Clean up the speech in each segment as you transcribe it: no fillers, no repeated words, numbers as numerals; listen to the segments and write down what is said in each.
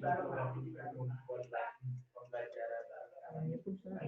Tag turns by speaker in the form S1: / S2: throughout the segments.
S1: Namanya pun sama.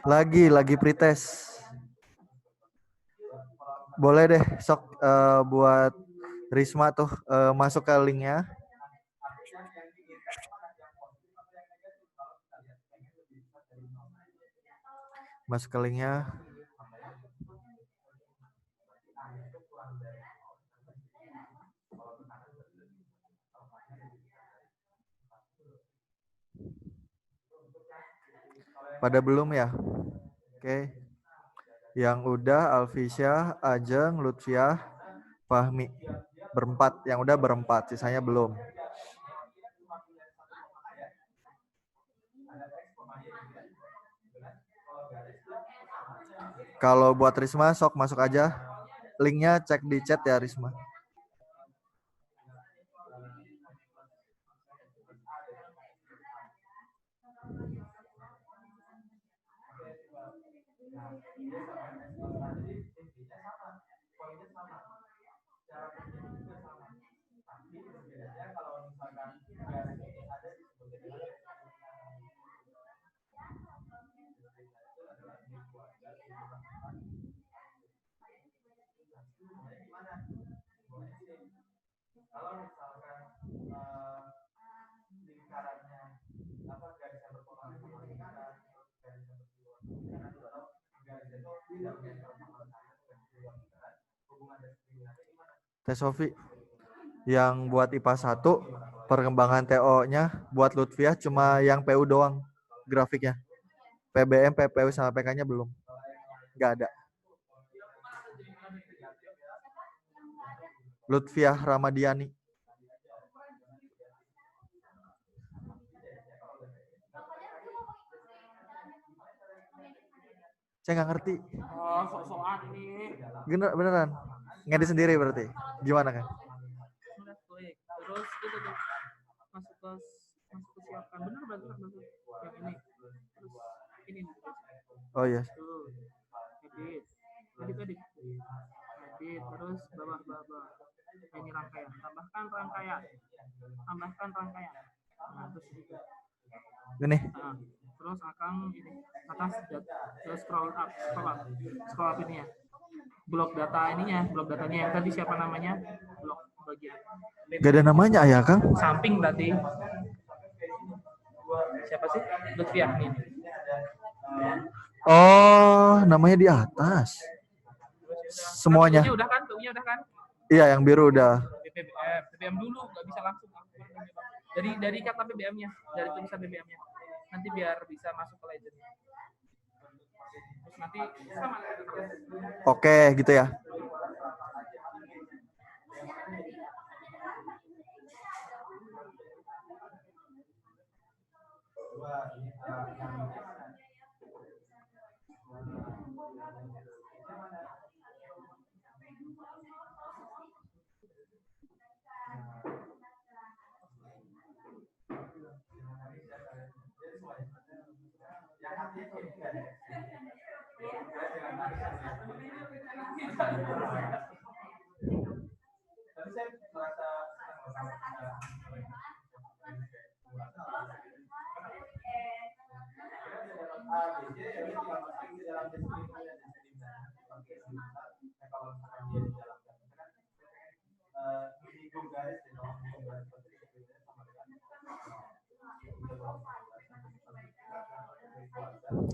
S1: Lagi pretest. Boleh deh sok buat Risma tuh masuk ke linknya. Masuk ke linknya. Pada belum ya? Oke. Yang udah Alfisyah, Ajeng, Lutfiah, Fahmi. Berempat. Yang udah berempat, sisanya belum. Kalau buat Risma sok masuk aja. Linknya cek di chat ya Risma. Teh Sofi. Yang buat IPA 1 perkembangan TO-nya buat Lutfiah cuma yang PU doang grafiknya. PBM, PPU sama PK-nya belum. Nggak ada. Lutfiah Ramadiani. Saya nggak ngerti.
S2: Oh, sok-sokan ini.
S1: Beneran. Ngedit sendiri berarti. Gimana kan?
S2: Udah klik. Terus itu tuh masuk ke siapkan. Bener berarti yang ini. Terus ini nih.
S1: Oh iya.
S2: Tuh. Edit. Edit. Edit. Terus bawah. Ini rangkaian. Tambahkan rangkaian. Nah, terus itu.
S1: Ini.
S2: Nah, terus akan ini atas terus scroll up ini ya. Blok datanya yang tadi siapa namanya? Blok bagian.
S1: Gak ada namanya ya Kang?
S2: Samping berarti. Siapa sih? Lutfiah nih.
S1: Oh, namanya di atas. Semuanya.
S2: Udah kan?
S1: Iya, yang biru udah.
S2: BBM dulu, nggak bisa langsung. Dari kata BBM-nya, dari tulisan BBM-nya. Nanti biar bisa masuk ke legend. Terus nanti sama.
S1: Oke, gitu ya.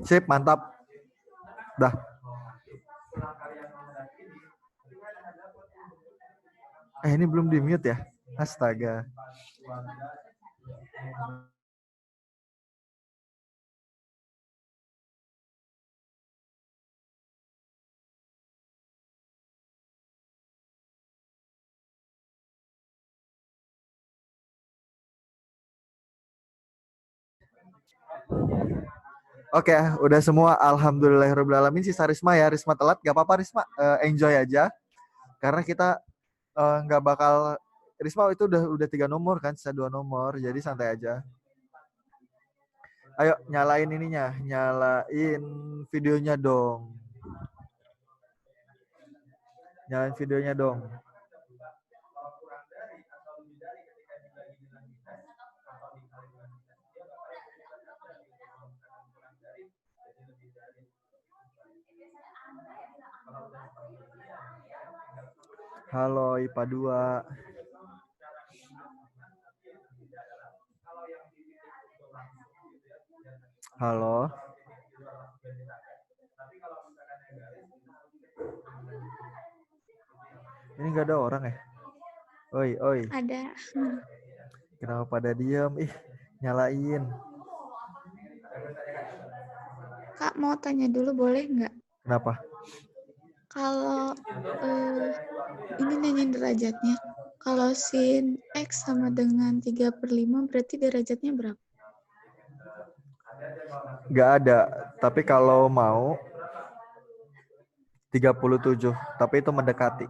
S1: Sip, mantap. Dah. Ini belum di mute ya? Astaga. Oke, udah semua. Alhamdulillahirobbilalamin. Sisa Risma ya. Risma telat, gak apa-apa Risma. Enjoy aja. Karena kita nggak bakal. Risma itu udah 3 nomor kan, sisa 2 nomor. Jadi santai aja. Ayo nyalain ininya, nyalain videonya dong. Nyalain videonya dong. Halo IPA 2. Halo. Ini nggak ada orang ya? Oi, oi.
S3: Ada.
S1: Kenapa pada diem? Ih, nyalain.
S3: Kak mau tanya dulu boleh nggak?
S1: Kenapa?
S3: Kalau ini nanyain derajatnya. Kalau sin X sama dengan 3/5 berarti derajatnya berapa?
S1: Nggak ada. Tapi kalau mau 37. Tapi itu mendekati.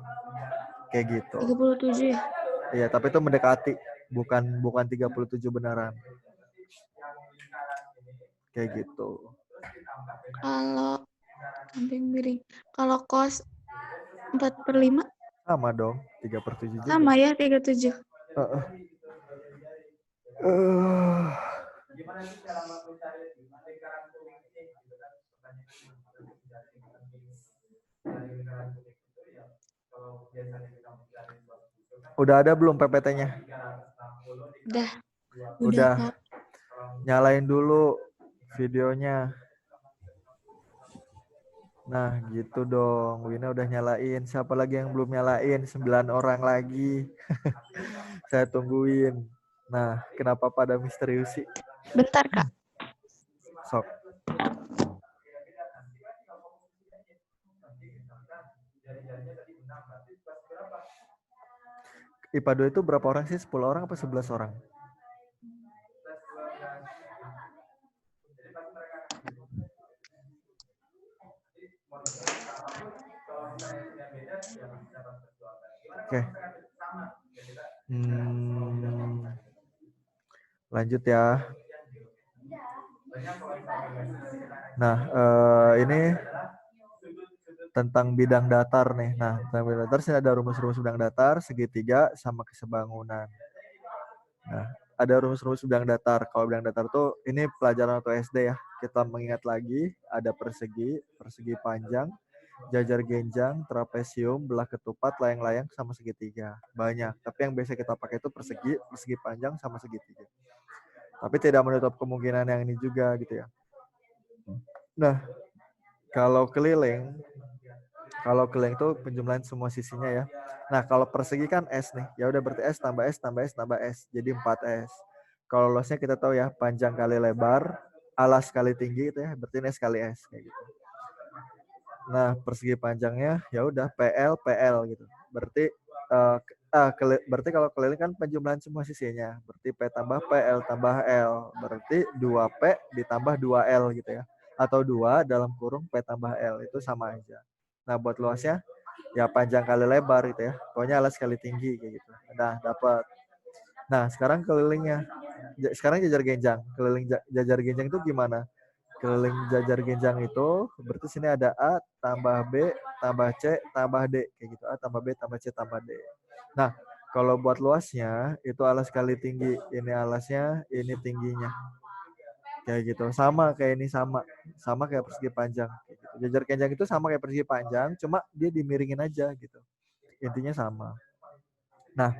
S1: Kayak gitu.
S3: 37 ya?
S1: Iya, tapi itu mendekati. Bukan 37 beneran. Kayak gitu.
S3: Kalau samping miring. Kalau cos 4/5
S1: Sama dong, 3/7 juga.
S3: sama ya 37.
S1: Udah ada belum PPT-nya?
S3: Udah
S1: Udah.
S3: Kak.
S1: Nyalain dulu videonya. Nah, gitu dong. Wina udah nyalain. Siapa lagi yang belum nyalain? 9 orang lagi. Saya tungguin. Nah, kenapa pada misterius sih?
S3: Bentar Kak.
S1: Sok. IPA 2 itu berapa orang sih? 10 orang apa 11 orang? Oke. Lanjut ya. Nah, ini tentang bidang datar nih. Nah, tentang bidang datar sih ada rumus-rumus bidang datar, segitiga, sama kesebangunan. Nah, ada rumus-rumus bidang datar. Kalau bidang datar tuh ini pelajaran waktu SD ya. Kita mengingat lagi ada persegi, persegi panjang, jajar genjang, trapesium, belah ketupat, layang-layang, sama segitiga. Banyak. Tapi yang biasa kita pakai itu persegi, persegi panjang, sama segitiga. Tapi tidak menutup kemungkinan yang ini juga gitu ya. Nah, kalau keliling itu penjumlahan semua sisinya ya. Nah, kalau persegi kan S nih. Ya udah berarti S tambah S tambah S tambah S. Jadi 4S. Kalau luasnya kita tahu ya, panjang kali lebar, alas kali tinggi itu ya, berarti ini S kali S kayak gitu. Nah, persegi panjangnya ya udah PL gitu. Berarti berarti kalau keliling kan penjumlahan semua sisinya. Berarti P tambah PL tambah L. Berarti 2P ditambah 2L gitu ya. Atau 2 dalam kurung P tambah L. Itu sama aja. Nah, buat luasnya ya panjang kali lebar gitu ya. Pokoknya alas kali tinggi kayak gitu. Nah, dapat. Nah, sekarang kelilingnya. Sekarang jajar genjang. Keliling jajar genjang itu gimana? Keliling jajar genjang itu berarti sini ada A tambah B tambah C tambah D kayak gitu. A tambah B tambah C tambah D. Nah, kalau buat luasnya itu alas kali tinggi. Ini alasnya, ini tingginya. Kayak gitu. Sama kayak ini sama kayak persegi panjang kayak gitu. Jajar genjang itu sama kayak persegi panjang, cuma dia dimiringin aja gitu. Intinya sama. Nah,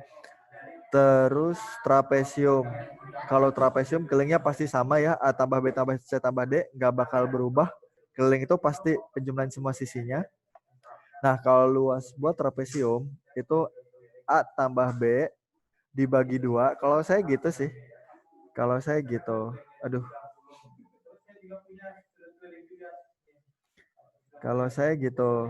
S1: terus trapesium. Kalau trapesium kelilingnya pasti sama ya, A tambah B tambah C tambah D, nggak bakal berubah. Keliling itu pasti penjumlahan semua sisinya. Nah, kalau luas buat trapesium itu A tambah B dibagi 2. Kalau saya gitu sih. Kalau saya gitu. Aduh. Kalau saya gitu.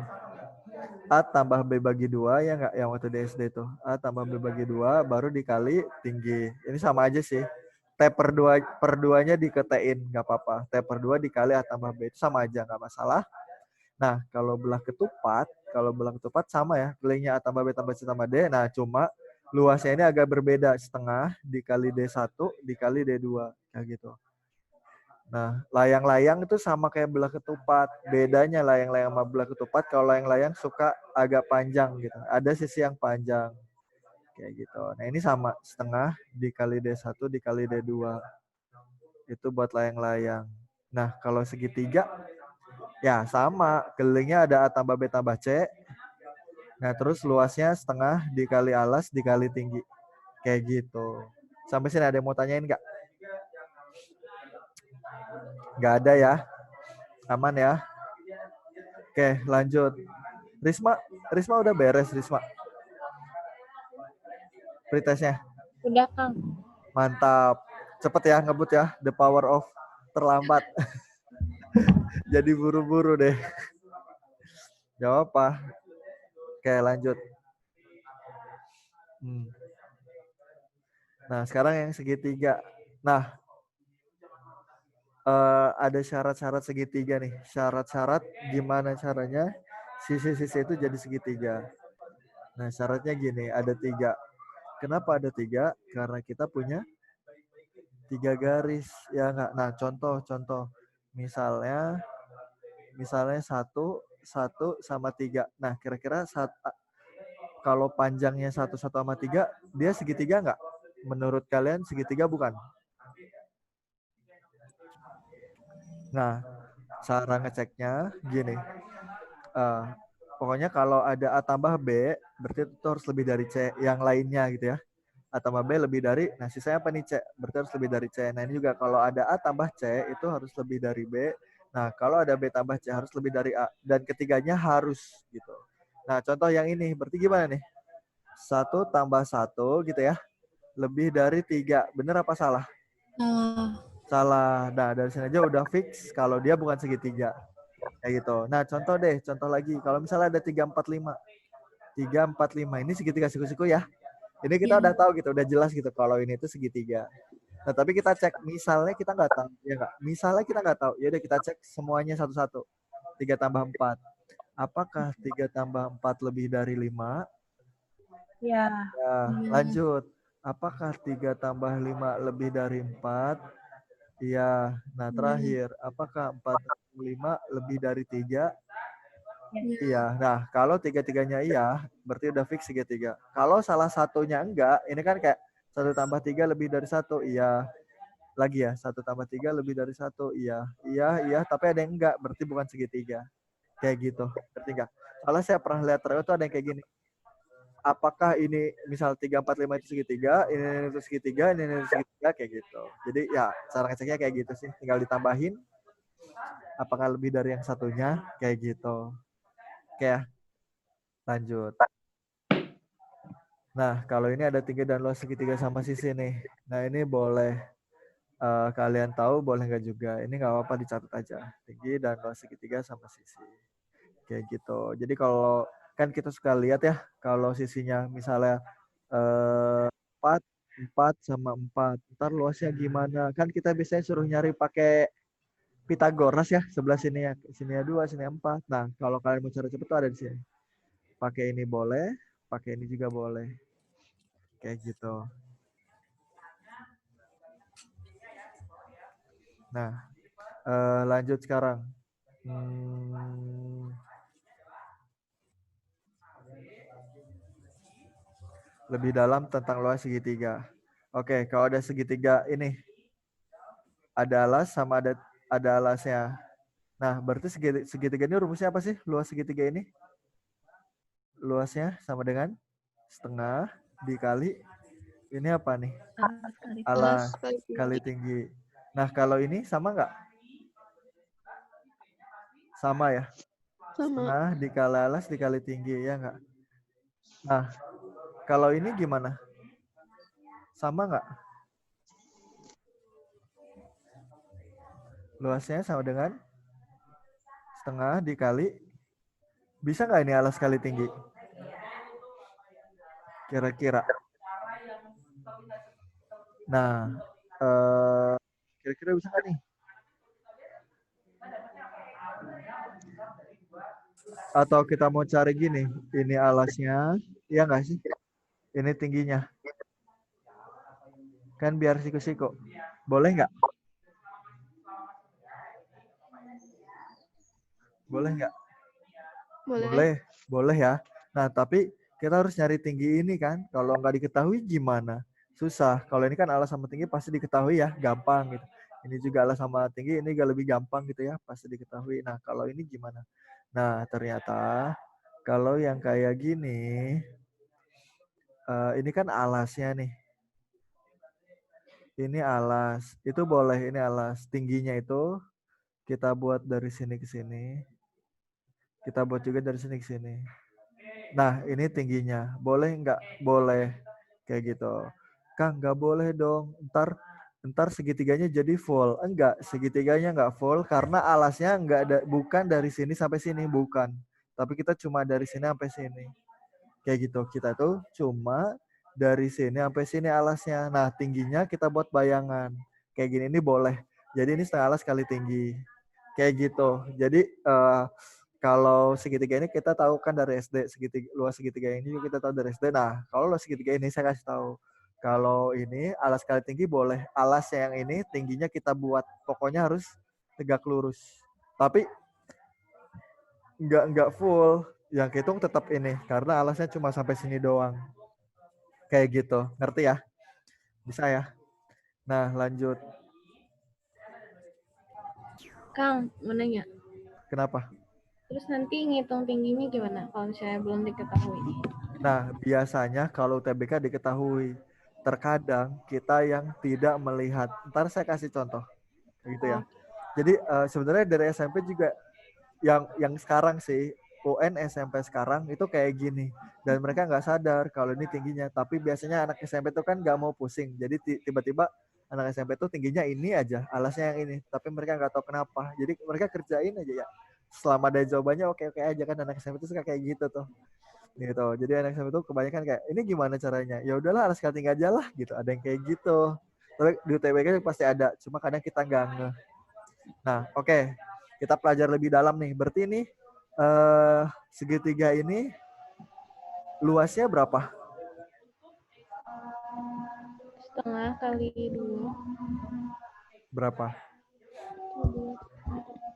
S1: A tambah B bagi 2 ya nggak, yang waktu di SD itu. A tambah B bagi 2 baru dikali tinggi. Ini sama aja sih. T per 2-nya diketein nggak apa-apa. T per 2 dikali A tambah B itu sama aja nggak masalah. Nah, kalau belah ketupat sama ya. Kelilingnya A tambah B tambah C tambah D. Nah, cuma luasnya ini agak berbeda, setengah dikali D1 dikali D2 kayak gitu. Nah, layang-layang itu sama kayak belah ketupat. Bedanya layang-layang sama belah ketupat, kalau layang-layang suka agak panjang gitu. Ada sisi yang panjang. Kayak gitu. Nah, ini sama, setengah dikali D1 dikali D2. Itu buat layang-layang. Nah, kalau segitiga, ya sama. Kelilingnya ada A tambah B tambah C. Nah, terus luasnya setengah dikali alas dikali tinggi. Kayak gitu. Sampai sini ada yang mau tanyain nggak? Nggak ada ya? Aman ya? Oke, lanjut. Risma udah beres, Risma. Pretestnya.
S3: Udah, Kang.
S1: Mantap. Cepet ya, ngebut ya. The power of terlambat. Jadi buru-buru deh. Jawab apa? Oke, lanjut. Nah, sekarang yang segitiga. Nah, ada syarat-syarat segitiga nih. Syarat-syarat gimana caranya sisi-sisi itu jadi segitiga. Nah, syaratnya gini, ada 3. Kenapa ada 3? Karena kita punya 3 garis. Ya nggak? Nah, contoh. Misalnya 1 sama 3. Nah, kira-kira kalau panjangnya 1 sama 3, dia segitiga nggak? Menurut kalian segitiga bukan? Nah, cara ngeceknya gini. Pokoknya kalau ada A tambah B, berarti itu harus lebih dari C yang lainnya gitu ya. A tambah B lebih dari, nah sisanya apa nih C? Berarti harus lebih dari C. Nah ini juga kalau ada A tambah C itu harus lebih dari B. Nah kalau ada B tambah C harus lebih dari A. Dan ketiganya harus gitu. Nah contoh yang ini, berarti gimana nih? 1 tambah 1 gitu ya. Lebih dari 3. Bener apa salah? Salah. Nah dari sini aja udah fix kalau dia bukan segitiga. Kayak gitu. Nah, contoh lagi. Kalau misalnya ada 345. 345 ini segitiga siku-siku ya. Ini kita udah tahu gitu, udah jelas gitu kalau ini itu segitiga. Nah, tapi kita cek misalnya kita nggak tahu, ya nggak? Misalnya kita nggak tahu, ya udah kita cek semuanya satu-satu. 3 tambah 4. Apakah 3 tambah 4 lebih dari 5?
S3: Ya.
S1: Ya, lanjut. Apakah 3 tambah 5 lebih dari 4? Iya. Nah, terakhir, apakah 4 tambah 5 lebih dari 3? Iya. Nah, kalau tiga-tiganya iya, berarti udah fix segitiga. Kalau salah satunya enggak, ini kan kayak 1 tambah 3 lebih dari 1, iya. Lagi ya, 1 tambah 3 lebih dari 1, iya. Iya, tapi ada yang enggak, berarti bukan segitiga. Kayak gitu, ngerti nggak? Soalnya saya pernah lihat terus tuh ada yang kayak gini. Apakah ini misal 3, 4, 5 itu segitiga, ini itu segitiga, ini itu segitiga, kayak gitu. Jadi ya, cara ngeceknya kayak gitu sih. Tinggal ditambahin, apakah lebih dari yang satunya, kayak gitu. Oke ya, lanjut. Nah, kalau ini ada tinggi dan luas segitiga sama sisi nih. Nah, ini boleh kalian tahu, boleh nggak juga. Ini nggak apa-apa, dicatat aja. Tinggi dan luas segitiga sama sisi. Kayak gitu. Jadi kalau kan kita suka lihat ya, kalau sisinya misalnya 4, 4 sama 4. Ntar luasnya gimana? Kan kita biasanya suruh nyari pakai Pitagoras ya. Sebelah sini ya, sini ya 2, sini 4. Nah, kalau kalian mau cara cepet tuh ada di sini. Pakai ini boleh, pakai ini juga boleh. Kayak gitu. Nah, lanjut sekarang. Lebih dalam tentang luas segitiga. Oke, kalau ada segitiga ini, ada alas sama ada alasnya. Nah, berarti segitiga ini rumusnya apa sih? Luas segitiga ini? Luasnya sama dengan setengah dikali ini apa nih? Alas kali tinggi. Nah, kalau ini sama nggak? Sama ya? Setengah dikali alas dikali tinggi, ya nggak? Nah, kalau ini gimana? Sama nggak? Luasnya sama dengan setengah dikali. Bisa nggak ini alas kali tinggi? Kira-kira. Nah, kira-kira bisa nggak nih? Atau kita mau cari gini, ini alasnya, iya nggak sih? Ini tingginya. Kan biar siku-siku. Boleh nggak? Boleh nggak? Boleh ya. Nah, tapi kita harus nyari tinggi ini kan. Kalau nggak diketahui gimana? Susah. Kalau ini kan alas sama tinggi pasti diketahui ya, gampang gitu. Ini juga alas sama tinggi, ini juga lebih gampang gitu ya, pasti diketahui. Nah, kalau ini gimana? Nah, ternyata Kalau yang kayak gini, ini kan alasnya nih. Ini alas, itu boleh ini alas. Tingginya itu kita buat dari sini ke sini. Kita buat juga dari sini ke sini. Nah, ini tingginya. Boleh nggak? Boleh. Kayak gitu. Kang, nggak boleh dong. Ntar segitiganya jadi full. Enggak, segitiganya nggak full karena alasnya nggak ada, bukan dari sini sampai sini, bukan. Tapi kita cuma dari sini sampai sini. Kayak gitu. Kita tuh cuma dari sini sampai sini alasnya. Nah, tingginya kita buat bayangan. Kayak gini ini boleh. Jadi ini setengah alas kali tinggi. Kayak gitu. Jadi kalau segitiga ini kita tahu kan dari SD, luas segitiga ini juga kita tahu dari SD. Nah, kalau luas segitiga ini saya kasih tahu. Kalau ini alas kali tinggi boleh. Alas yang ini tingginya kita buat. Pokoknya harus tegak lurus. Tapi nggak full. Yang hitung tetap ini karena alasnya cuma sampai sini doang. Kayak gitu. Ngerti ya? Bisa ya? Nah, lanjut.
S3: Kang, mau nanya.
S1: Kenapa?
S3: Terus nanti ngitung tingginya gimana kalau misalnya belum diketahui?
S1: Nah, biasanya kalau UTBK diketahui, terkadang kita yang tidak melihat. Ntar saya kasih contoh, gitu ya.
S3: Oh,
S1: Jadi sebenarnya dari SMP juga yang sekarang sih UN SMP sekarang itu kayak gini, dan mereka nggak sadar kalau ini tingginya. Tapi biasanya anak SMP itu kan nggak mau pusing, jadi tiba-tiba anak SMP itu tingginya ini aja, alasnya yang ini. Tapi mereka nggak tahu kenapa. Jadi mereka kerjain aja ya. Selama ada jawabannya oke-oke aja kan, anak SMP itu suka kayak gitu tuh gitu. Jadi anak SMP itu kebanyakan kayak ini gimana caranya? Ya udahlah alas cutting aja lah gitu. Ada yang kayak gitu. Tapi di UTBK pasti ada. Cuma kadang kita nggak ngeh. Nah, oke. Kita pelajar lebih dalam nih. Berarti ini segitiga ini luasnya berapa?
S3: setengah kali 2.
S1: Berapa?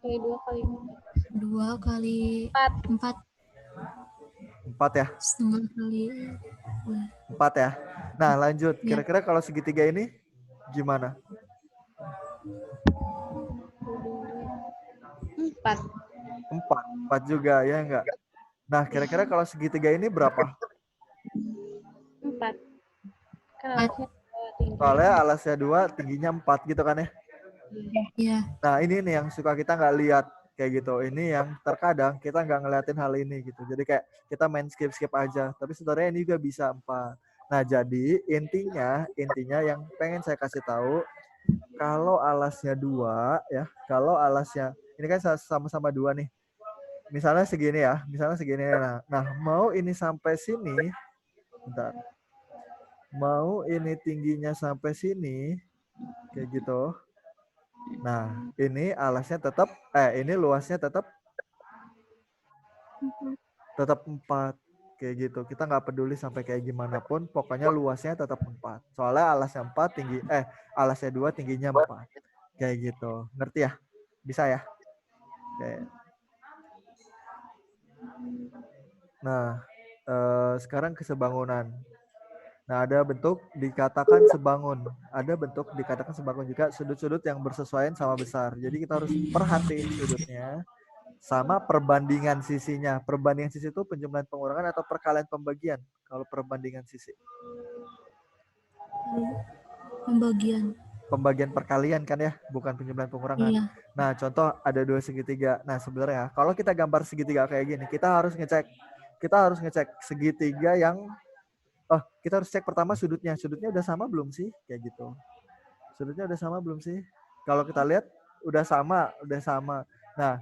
S3: 2 kali
S4: 2 kali 4
S1: 4 ya?
S4: setengah kali
S1: 4 ya. Nah, lanjut.
S4: Ya.
S1: Kira-kira kalau segitiga ini gimana?
S3: 4.
S1: 4. 4 juga ya enggak? Nah, kira-kira kalau segitiga ini berapa?
S3: 4. Kan alasnya tinggi.
S1: Soalnya alasnya 2, tingginya 4 gitu kan ya?
S4: ya.
S1: Nah ini nih yang suka kita nggak lihat kayak gitu. Ini yang terkadang kita nggak ngeliatin hal ini gitu. Jadi kayak kita main skip aja. Tapi sebenarnya ini juga bisa 4. Nah jadi intinya yang pengen saya kasih tahu, kalau alasnya 2 ya, kalau alasnya ini kan sama-sama 2 nih. Misalnya segini ya, misalnya segini. Nah mau ini sampai sini, bentar. Mau ini tingginya sampai sini, kayak gitu. Nah, ini alasnya tetap ini luasnya tetap 4 kayak gitu. Kita nggak peduli sampai kayak gimana pun, pokoknya luasnya tetap 4. Soalnya alasnya 4 tinggi alasnya 2 tingginya 4. Kayak gitu. Ngerti ya? Bisa ya? Oke. Nah, sekarang ke sebangunan. Nah, ada bentuk dikatakan sebangun. Ada bentuk dikatakan sebangun juga sudut-sudut yang bersesuaian sama besar. Jadi kita harus perhatiin sudutnya sama perbandingan sisinya. Perbandingan sisi itu penjumlahan pengurangan atau perkalian pembagian. Kalau perbandingan sisi. Pembagian perkalian kan ya, bukan penjumlahan pengurangan.
S4: Iya.
S1: Nah, contoh ada 2 segitiga. Nah, sebenarnya kalau kita gambar segitiga kayak gini, kita harus ngecek segitiga yang kita harus cek pertama sudutnya. Sudutnya udah sama belum sih? Kayak gitu. Sudutnya udah sama belum sih? Kalau kita lihat udah sama. Nah,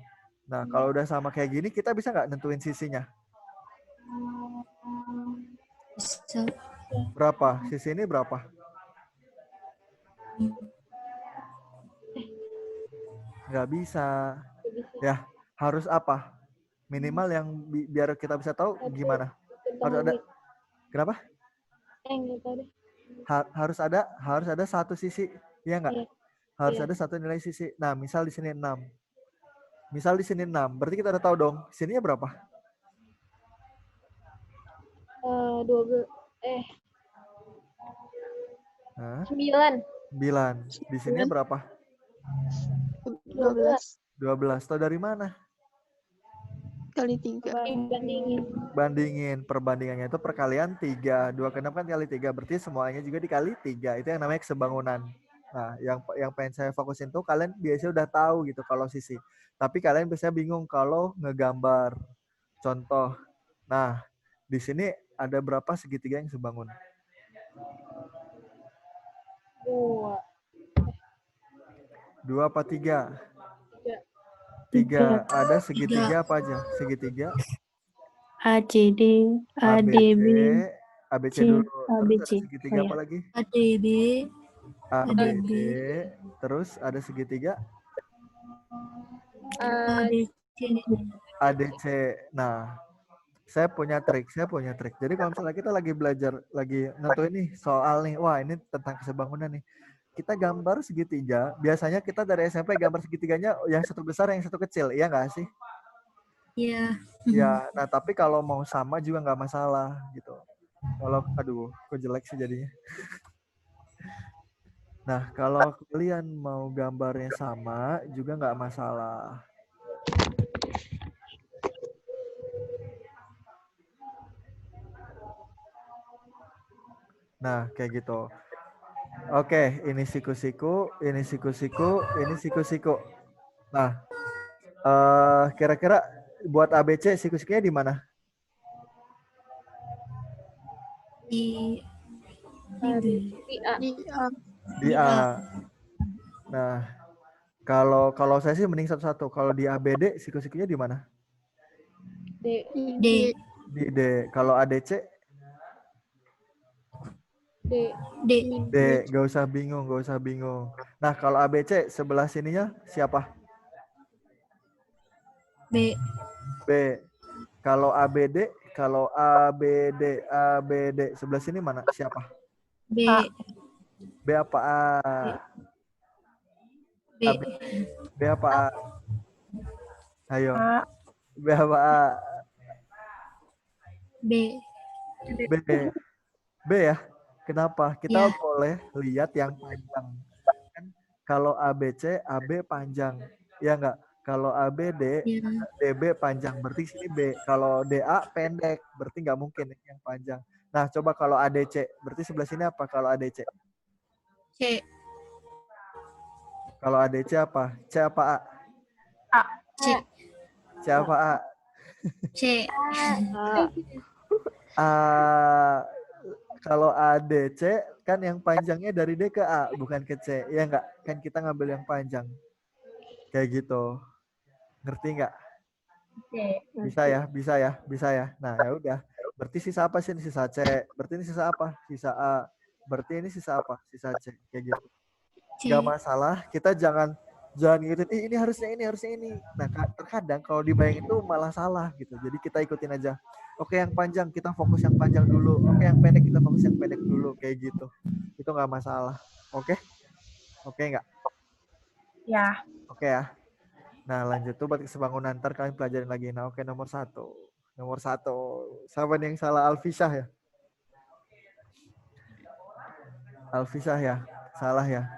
S1: kalau udah sama kayak gini, kita bisa nggak nentuin sisinya?
S4: Bisa.
S1: Berapa? Sisi ini berapa? Nggak bisa. Ya, harus apa? Minimal yang biar kita bisa tahu gimana? Harus ada. Kenapa? Harus ada satu sisi. Iya nggak? Harus ada satu nilai sisi. Nah, misal di sini 6. Berarti kita udah tahu dong, sininya berapa?
S3: 12. 9.
S1: 9. Di sininya berapa?
S3: 12.
S1: 12. Tahu dari mana?
S5: kali 3.
S3: Dibandingin.
S1: Bandingin, perbandingannya itu perkalian 3. 2 ke 6 kan kali 3, berarti semuanya juga dikali 3. Itu yang namanya kesebangunan. Nah, yang pengen saya fokusin tuh kalian biasanya udah tahu gitu kalau sisi. Tapi kalian biasanya bingung kalau ngegambar. Contoh. Nah, di sini ada berapa segitiga yang sebangun?
S3: 2.
S1: 2 apa 3?
S3: 3.
S1: 3. Ada segitiga apa aja? Segitiga
S6: ACD,
S1: ABC,
S6: ADB,
S1: ABC
S6: C,
S1: dulu. Terus ada
S6: ABC.
S1: segitiga
S6: Oh,
S1: apa
S6: ya.
S1: lagi?
S4: ADB,
S1: ABD. Terus ada segitiga
S4: ADC.
S1: ADC. Nah, saya punya trik. Jadi kalau misalnya kita lagi belajar, lagi nentuin nih soal nih, wah ini tentang kesebangunan nih. Kita gambar segitiga, biasanya kita dari SMP gambar segitiganya yang satu besar, yang satu kecil, iya nggak sih?
S4: Iya.
S1: Ya, nah tapi kalau mau sama juga nggak masalah gitu. Kalau, aduh, kok jelek sih jadinya. Nah, kalau kalian mau gambarnya sama juga nggak masalah. Nah, kayak gitu. Oke, ini siku-siku, ini siku-siku, ini siku-siku. Nah, kira-kira buat ABC siku-sikunya di mana?
S4: Di
S3: Di A.
S5: Di A.
S1: Di A. Nah, kalau saya sih mending satu-satu. Kalau di ABD siku-sikunya di mana?
S3: D.
S4: D.
S1: Di D. Kalau ADC?
S3: D.
S4: D.
S1: D. Gak usah bingung, Nah, kalau ABC sebelah sininya siapa?
S4: B.
S1: B. Kalau ABD, ABD sebelah sini mana? Siapa?
S4: B.
S1: B apa A?
S4: B.
S1: B apa A? Ayo. B apa A?
S4: B.
S1: B. B ya. Kenapa? Kita
S4: Ya.
S1: boleh lihat yang panjang. Kan kalau ABC, AB panjang. Ya enggak? Kalau ABD,
S4: Ya.
S1: DB panjang. Berarti sini B. Kalau DA pendek. Berarti nggak mungkin yang panjang. Nah, coba kalau ADC. Berarti sebelah sini apa kalau ADC?
S4: C.
S1: Kalau ADC apa? C apa A?
S4: C.
S1: C apa A?
S4: C.
S3: A.
S1: Kalau ADC kan yang panjangnya dari D ke A, bukan ke C. Ya enggak? Kan kita ngambil yang panjang. Kayak gitu. Ngerti nggak? Bisa ya. Nah, ya udah. Berarti sisa apa sih? Sisa C. Berarti ini sisa apa? Sisa A. Berarti ini sisa apa? Sisa C. Kayak gitu.
S4: C.
S1: Gak masalah. Kita jangan ngikutin, ini harusnya ini. Nah, terkadang kalau dibayang itu malah salah gitu. Jadi kita ikutin aja. Oke, yang panjang kita fokus yang panjang dulu. Oke, yang pendek kita fokus yang pendek dulu. Kayak gitu. Itu nggak masalah. Oke? Oke nggak?
S6: Ya.
S1: Oke ya. Nah, lanjut tuh buat kesebangunan. Ntar kalian pelajarin lagi. Nah, oke, nomor satu. Siapa nih yang salah? Alfisah ya? Alfisah ya? Salah ya?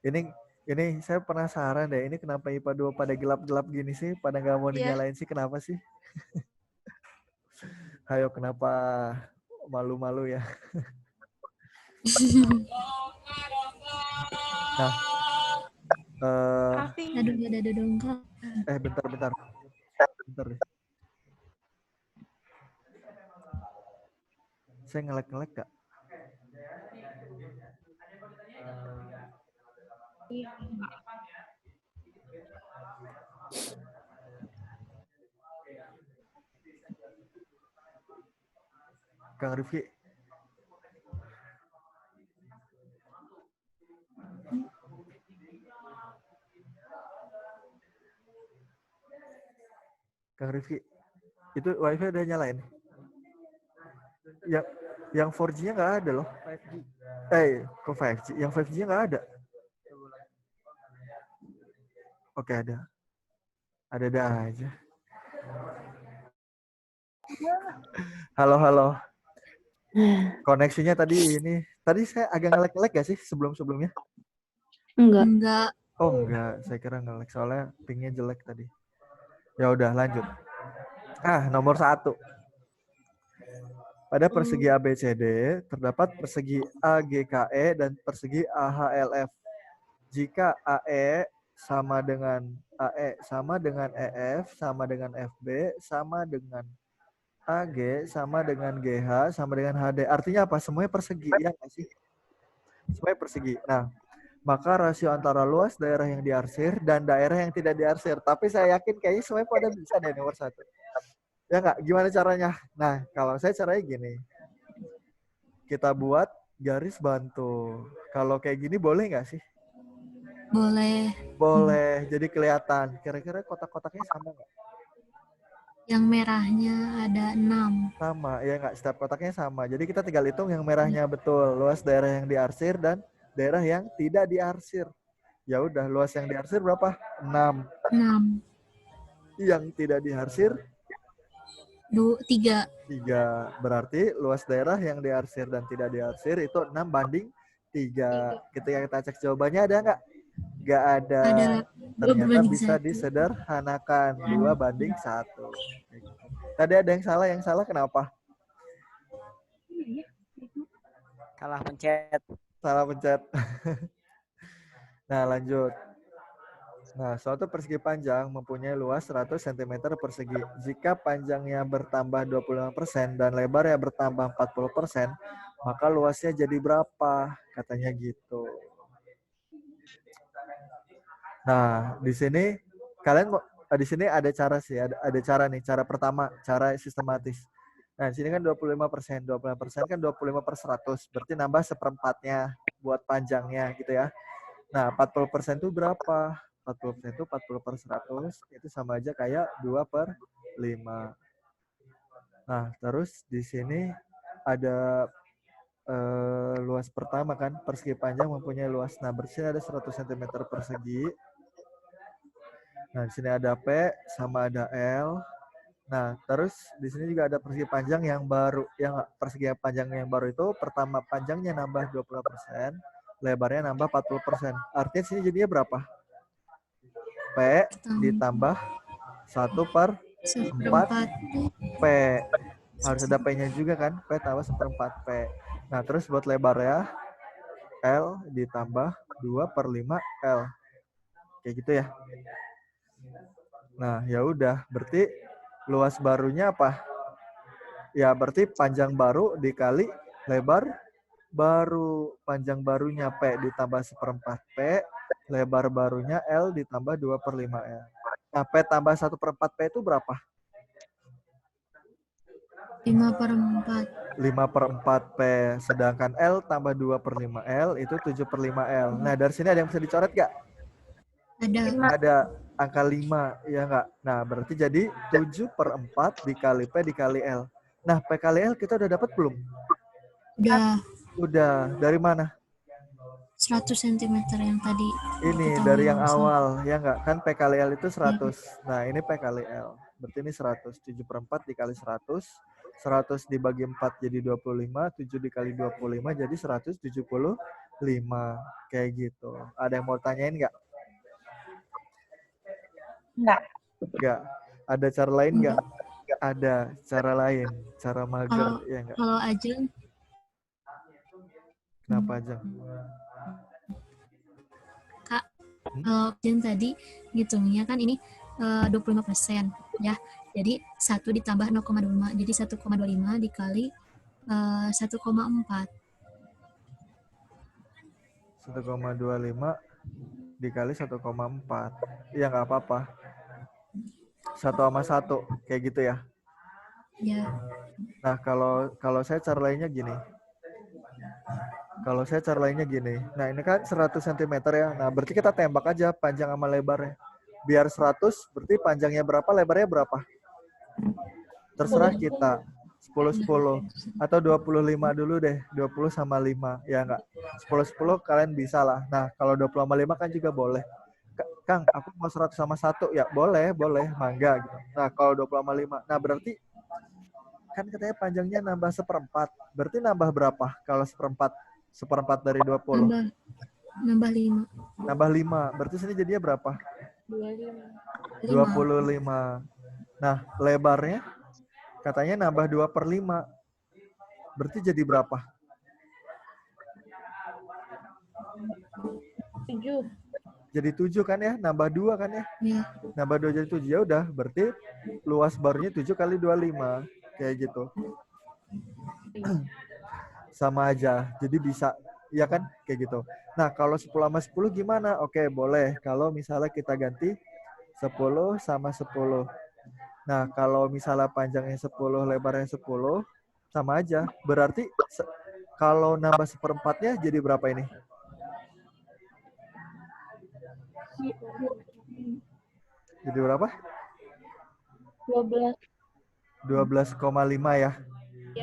S1: Ini saya penasaran deh. Ini kenapa IPA 2 pada gelap-gelap gini sih? Pada nggak mau dinyalain sih? Kenapa sih? Ayo, kenapa malu-malu ya? Nah,
S4: Aduh, ada dongkrak.
S1: bentar deh. Saya ngelek Kak. Kang Rifki. Kang Rifki. Itu wifi udah nyalain? Yang 4G-nya nggak ada loh. 5G. Kok 5G? Yang 5G-nya nggak ada. Oke, ada. Ada aja. Halo. Koneksinya tadi ini. Tadi saya agak ngelek-ngelek gak sih sebelumnya?
S4: Enggak.
S1: Oh enggak, saya kira ngelek soalnya pingnya jelek tadi. Ya udah lanjut. Nomor 1. Pada persegi ABCD terdapat persegi AGKE dan persegi AHLF. Jika AE sama dengan EF sama dengan FB sama dengan AG sama dengan GH sama dengan HD. Artinya apa? Semuanya persegi, ya nggak sih? Semuanya persegi. Nah, maka rasio antara luas daerah yang diarsir dan daerah yang tidak diarsir. Tapi saya yakin kayaknya semuanya pada bisa deh nomor 1. Ya nggak? Gimana caranya? Nah, kalau saya caranya gini. Kita buat garis bantu. Kalau kayak gini boleh nggak sih?
S4: Boleh.
S1: Boleh. Jadi kelihatan. Kira-kira kotak-kotaknya sama nggak?
S4: Yang merahnya ada 6.
S1: Sama, ya nggak? Setiap kotaknya sama. Jadi kita tinggal hitung yang merahnya betul. Luas daerah yang diarsir dan daerah yang tidak diarsir. Ya udah, luas yang diarsir berapa? 6.
S4: 6.
S1: Yang tidak diarsir?
S4: 3.
S1: 3. Berarti luas daerah yang diarsir dan tidak diarsir itu 6:3. Ketika kita cek jawabannya ada nggak? Nggak ada.
S4: Ada
S1: Ternyata
S4: 2:1.
S1: bisa disederhanakan. 2:1. Tadi ada yang salah. Yang salah kenapa?
S5: Salah pencet.
S1: Salah pencet. Nah, lanjut. Nah, suatu persegi panjang mempunyai luas 100 cm persegi. Jika panjangnya bertambah 25% dan lebarnya bertambah 40%, maka luasnya jadi berapa? Katanya gitu. Nah, di sini kalian di sini ada cara sih, ada cara nih. Cara pertama, cara sistematis. Nah, di sini kan 25%. 25% kan 25/100. Berarti nambah seperempatnya buat panjangnya gitu ya. Nah, 40% itu berapa? 40% itu 40/100. Itu sama aja kayak 2/5. Nah, terus di sini ada luas pertama kan, persegi panjang mempunyai luas. Nah, bersini ada 100 cm persegi. Nah, di sini ada P sama ada L. Nah, terus di sini juga ada persegi panjang yang baru. Yang persegi panjang yang baru itu pertama panjangnya nambah 20%, lebarnya nambah 40%. Artinya sini jadinya berapa? P ditambah 1/4 P. Harus ada P-nya juga kan? P tambah 1/4 P. Nah, terus buat lebarnya L ditambah 2/5 L. Kayak gitu ya. Nah, ya udah, berarti luas barunya apa? Ya, berarti panjang baru dikali lebar baru. Panjang barunya P ditambah 1/4 P, lebar barunya L ditambah 2/5 L. Nah, P tambah 1/4 P itu berapa?
S4: 5/4.
S1: 5/4 P. Sedangkan L tambah 2/5 L itu 7/5 L. Nah, dari sini ada yang bisa dicoret nggak?
S4: Ada.
S1: Ada angka 5, ya nggak? Nah, berarti jadi 7/4 dikali P dikali L. Nah, P kali L kita udah dapat belum? Udah. Dari mana?
S4: 100 cm yang tadi.
S1: Ini dari yang awal, ya nggak? Kan P kali L itu 100. Nah, ini P kali L. Berarti ini 100. 7/4 dikali 100. 100 dibagi 4 jadi 25. 7 dikali 25 jadi 175. Kayak gitu. Ada yang mau tanyain nggak? Nggak. Ada cara lain nggak? Ada cara lain. Cara mager, ya nggak?
S4: Kalau Ajeng.
S1: Kenapa aja?
S4: Kak, kalau Ajeng tadi ngitungnya kan ini 25% ya. Jadi 1 ditambah 0,25. Jadi 1,25 dikali 1,4.
S1: 1,25 dikali 1,4. Iya, nggak apa-apa. 1/1 kayak gitu ya.
S4: Ya.
S1: Nah, kalau saya cara lainnya gini. Nah, ini kan 100 cm ya. Nah, berarti kita tembak aja panjang sama lebarnya. Biar 100, berarti panjangnya berapa, lebarnya berapa? Terserah kita. 10-10. Atau 25 dulu deh. 20 sama 5. Ya enggak? 10-10 kalian bisa lah. Nah, kalau 20 sama 5 kan juga boleh. Kang, aku mau 100 sama 1. Ya, boleh. Mangga gitu. Nah, kalau 20 sama 5. Nah, berarti kan katanya panjangnya nambah 1/4. Berarti nambah berapa kalau 1/4? 1/4 dari 20.
S4: Nambah 5.
S1: Nambah 5. Berarti sini jadinya berapa? 25. Nah, lebarnya katanya nambah 2/5. Berarti jadi berapa?
S3: 7.
S1: Jadi 7 kan ya? Nambah 2 kan ya?
S4: Ya.
S1: Nambah 2 jadi 7. Ya udah, berarti luas barunya 7 kali 25. Kayak gitu. Sama aja. Jadi bisa, ya kan? Kayak gitu. Nah, kalau 10 sama 10 gimana? Oke, boleh. Kalau misalnya kita ganti 10 sama 10. Nah, kalau misalnya panjangnya 10, lebarnya 10, sama aja. Berarti kalau nambah seperempatnya jadi berapa ini? Jadi berapa?
S3: 12.
S1: 12,5 ya.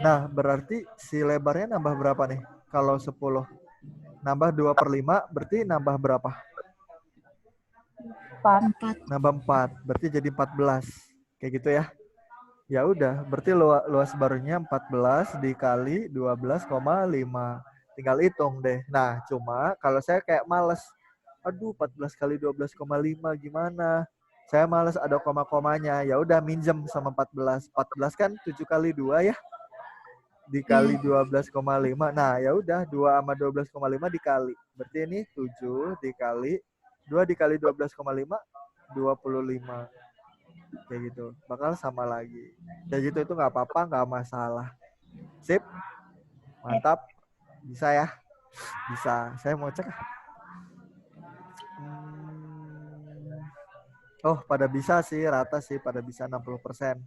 S1: Nah, berarti si lebarnya nambah berapa nih? Kalau 10. Nambah 2/5, berarti nambah berapa?
S4: 4.
S1: Nambah 4, berarti jadi 14. Kayak gitu ya. Ya udah, berarti luas barunya 14 dikali 12,5. Tinggal hitung deh. Nah, cuma kalau saya kayak males. Aduh, 14 kali 12,5 gimana? Saya males ada koma-komanya. Ya udah minjem sama 14. 14 kan 7 kali 2 ya. Dikali 12,5. Nah, ya udah 2 sama 12,5 dikali. Berarti ini 7 dikali 2 dikali 12,5 25. Kayak gitu. Bakal sama lagi. Kayak gitu itu nggak apa-apa, nggak masalah. Sip. Mantap. Bisa ya? Bisa. Saya mau cek. Oh, pada bisa sih, rata sih, pada bisa 60%.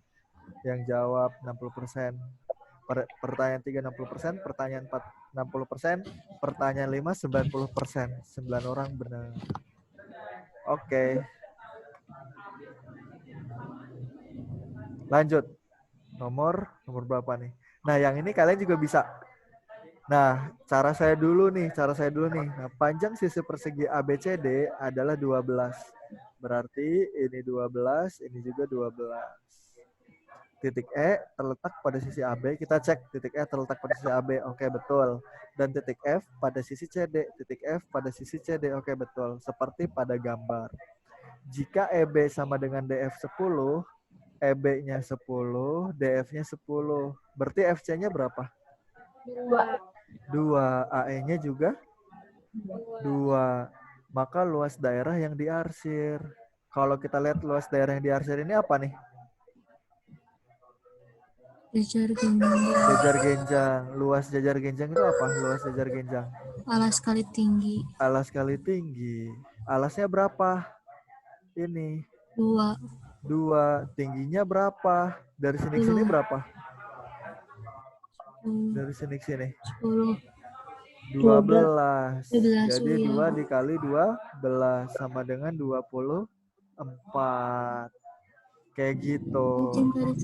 S1: Yang jawab 60%. Pertanyaan 3 60%, pertanyaan 4 60%, pertanyaan 5 90%. 9 orang benar. Oke. Lanjut. Nomor berapa nih? Nah, yang ini kalian juga bisa. Nah, cara saya dulu nih. Nah, panjang sisi persegi ABCD adalah 12. Berarti ini 12, ini juga 12. Titik E terletak pada sisi AB. Kita cek titik E terletak pada sisi AB. Oke, betul. Dan titik F pada sisi CD. Titik F pada sisi CD. Oke, betul. Seperti pada gambar. Jika EB sama dengan DF 10, EB-nya 10, DF-nya 10. Berarti FC-nya berapa? 2. AE-nya juga 2. Maka luas daerah yang diarsir. Kalau kita lihat luas daerah yang diarsir ini apa nih?
S4: Jajar genjang.
S1: Jajar genjang. Luas jajar genjang itu apa? Luas jajar genjang.
S4: Alas kali tinggi.
S1: Alas kali tinggi. Alasnya berapa? Ini.
S4: 2.
S1: 2. Tingginya berapa? Dari sini ke sini berapa? Dari sini ke sini.
S4: 10.
S1: 12.
S4: 12.
S1: Jadi 2 dikali 12 sama dengan 24. Kayak gitu.
S4: Mungkin dari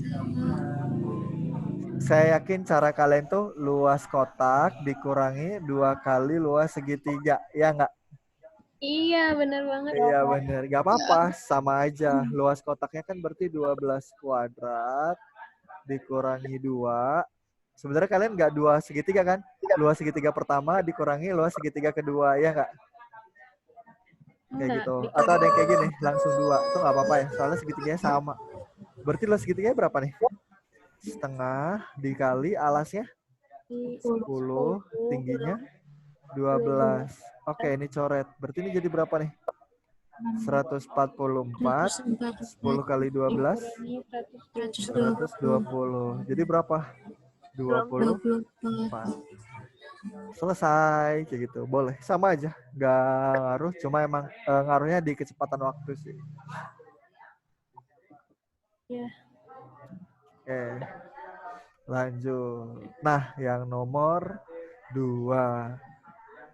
S1: Saya yakin cara kalian tuh luas kotak dikurangi 2 kali luas segitiga. Ya nggak?
S3: Iya, benar banget.
S1: Iya bener. Nggak apa-apa. Sama aja. Luas kotaknya kan berarti 12 kuadrat dikurangi 2. Sebenarnya kalian nggak 2 segitiga kan? Luas segitiga pertama dikurangi luas segitiga kedua. Ya nggak? Kayak gitu. Atau ada yang kayak gini. Langsung 2. Itu nggak apa-apa ya. Soalnya segitiganya sama. Berarti luas segitiganya berapa nih? Setengah dikali alasnya 10, tingginya 12. Oke, ini coret. Berarti ini jadi berapa nih? 144. 10 kali 12 120. Jadi berapa? 24. Selesai kayak gitu. Boleh. Sama aja. Nggak ngaruh, cuma emang ngaruhnya di kecepatan waktu sih.
S3: Iya.
S1: Oke. Lanjut. Nah, yang nomor 2.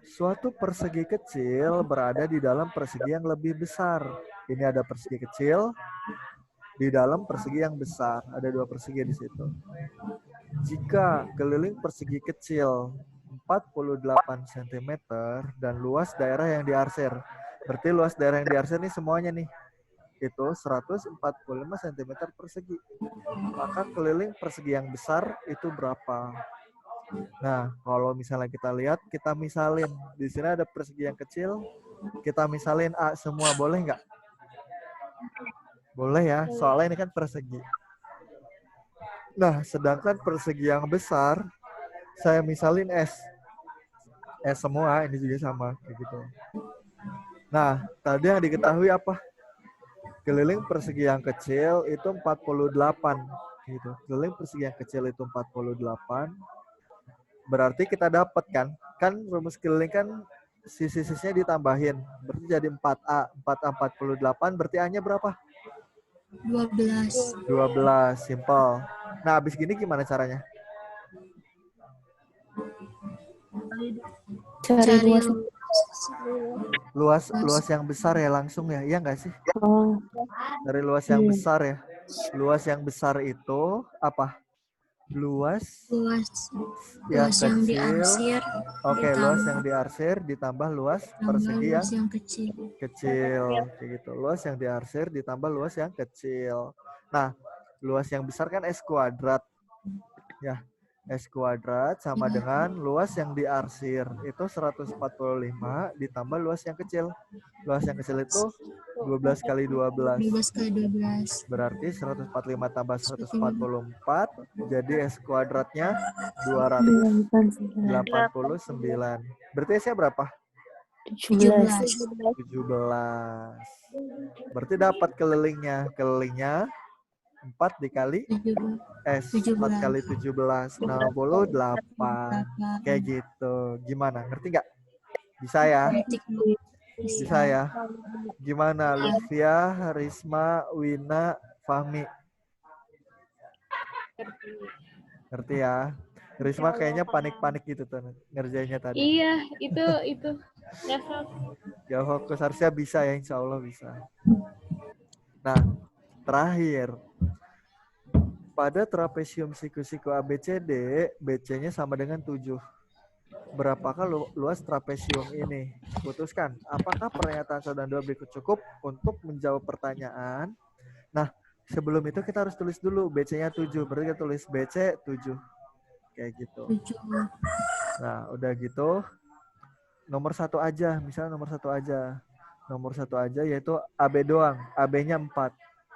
S1: Suatu persegi kecil berada di dalam persegi yang lebih besar. Ini ada persegi kecil di dalam persegi yang besar. Ada 2 persegi di situ. Jika keliling persegi kecil 48 cm dan luas daerah yang diarsir. Berarti luas daerah yang diarsir ini semuanya nih. Itu 145 cm persegi. Maka keliling persegi yang besar itu berapa? Nah, kalau misalnya kita lihat, kita misalin. Di sini ada persegi yang kecil, kita misalin A semua, boleh nggak? Boleh ya, soalnya ini kan persegi. Nah, sedangkan persegi yang besar, saya misalin S. S semua, ini juga sama. Kayak gitu. Nah, tadi yang diketahui apa? Keliling persegi yang kecil itu 48. Gitu. Keliling persegi yang kecil itu 48. Berarti kita dapat kan? Kan rumus keliling kan sisi-sisinya ditambahin. Berarti jadi 4A. 4A 48, berarti A-nya berapa?
S4: 12.
S1: 12, simple. Nah, habis gini gimana caranya?
S6: Cari
S4: Cari
S6: luas.
S1: Luas yang besar ya langsung ya. Iya nggak sih?
S6: Oh,
S1: Dari luas yang
S6: iya.
S1: besar ya. Luas yang besar itu apa? Luas
S4: luas
S1: yang
S4: yang
S1: kecil.
S4: diarsir
S1: Oke, luas
S4: ditambah
S1: yang diarsir ditambah luas
S4: tambah
S1: persegi
S4: luas
S1: yang
S4: yang kecil.
S1: kecil. Kayak gitu. Luas yang diarsir ditambah luas yang kecil. Nah, luas yang besar kan S kuadrat. Ya, S kuadrat sama
S4: Ya,
S1: dengan luas yang diarsir itu 145 ditambah luas yang kecil. Luas yang kecil itu 12 kali 12.
S4: 12 kali 12.
S1: Berarti 145 tambah
S4: 145.
S1: 144 jadi S kuadratnya
S6: 89.
S1: 289. Berarti S-nya berapa?
S6: 17.
S1: 17. Berarti dapat kelilingnya. Kelilingnya 4 dikali
S4: 17.
S1: S. 4 kali 17. 68. Kayak gitu. Gimana? Ngerti nggak? Bisa ya?
S4: Detik.
S1: Bisa ya? Gimana? Lutfia, Risma, Wina, Fahmi. Ngerti ya? Risma kayaknya panik-panik gitu tuh ngerjainnya tadi.
S3: Iya, itu nggak fokus.
S1: Ya fokus, harusnya bisa ya, insya Allah bisa. Nah, terakhir. Pada trapesium siku-siku ABCD, BC-nya sama dengan 7. Berapakah luas trapesium ini? Putuskan, apakah pernyataan 1 dan 2 berikut cukup untuk menjawab pertanyaan? Nah, sebelum itu kita harus tulis dulu BC-nya 7. Berarti kita tulis BC 7. Kayak gitu.
S4: 7.
S1: Nah, udah gitu. Nomor 1 aja. Misalnya nomor 1 aja. Nomor 1 aja yaitu AB doang. AB-nya 4.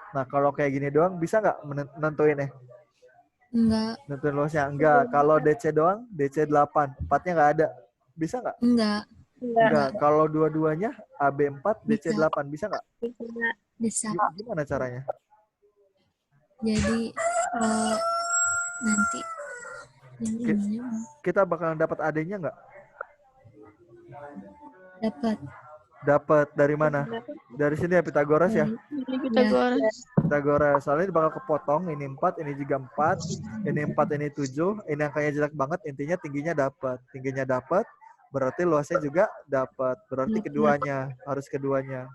S1: Nah, kalau kayak gini doang, bisa nggak nentuin ya?
S4: Enggak.
S1: Nentuin luasnya? Enggak. Kalau DC doang, DC 8. 4-nya nggak ada. Bisa nggak?
S4: Enggak.
S1: Enggak. Kalau dua-duanya, AB 4, DC 8. Bisa nggak?
S4: Bisa.
S1: Gimana caranya?
S4: Jadi nanti yang ininya
S1: Kita bakalan dapat AD-nya nggak?
S4: dapat.
S1: Dapat dari mana? Dari sini ya, Pitagoras ya? Pitagoras. Soalnya ini bakal kepotong. Ini 4, ini juga 4. Ini 4, ini 7. Ini angkanya jelek banget. Intinya tingginya dapat. Tingginya dapat. Berarti luasnya juga dapat. Berarti keduanya. Harus keduanya.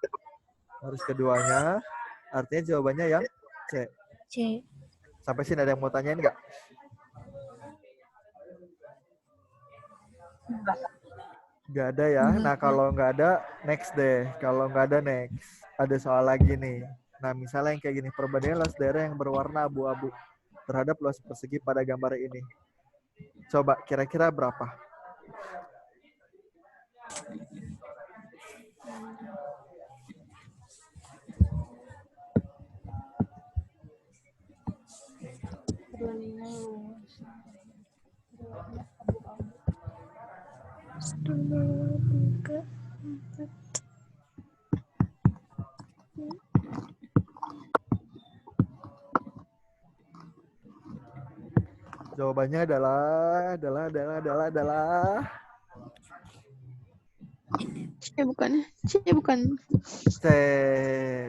S1: Harus keduanya. Artinya jawabannya yang C.
S4: C.
S1: Sampai sini ada yang mau tanyain nggak? Nggak ada ya. Nah, kalau nggak ada, next deh. Kalau nggak ada, next. Ada soal lagi nih. Nah, misalnya yang kayak gini. Perbandingan luas daerah yang berwarna abu-abu terhadap luas persegi pada gambar ini. Coba, kira-kira berapa? Jawabannya adalah C.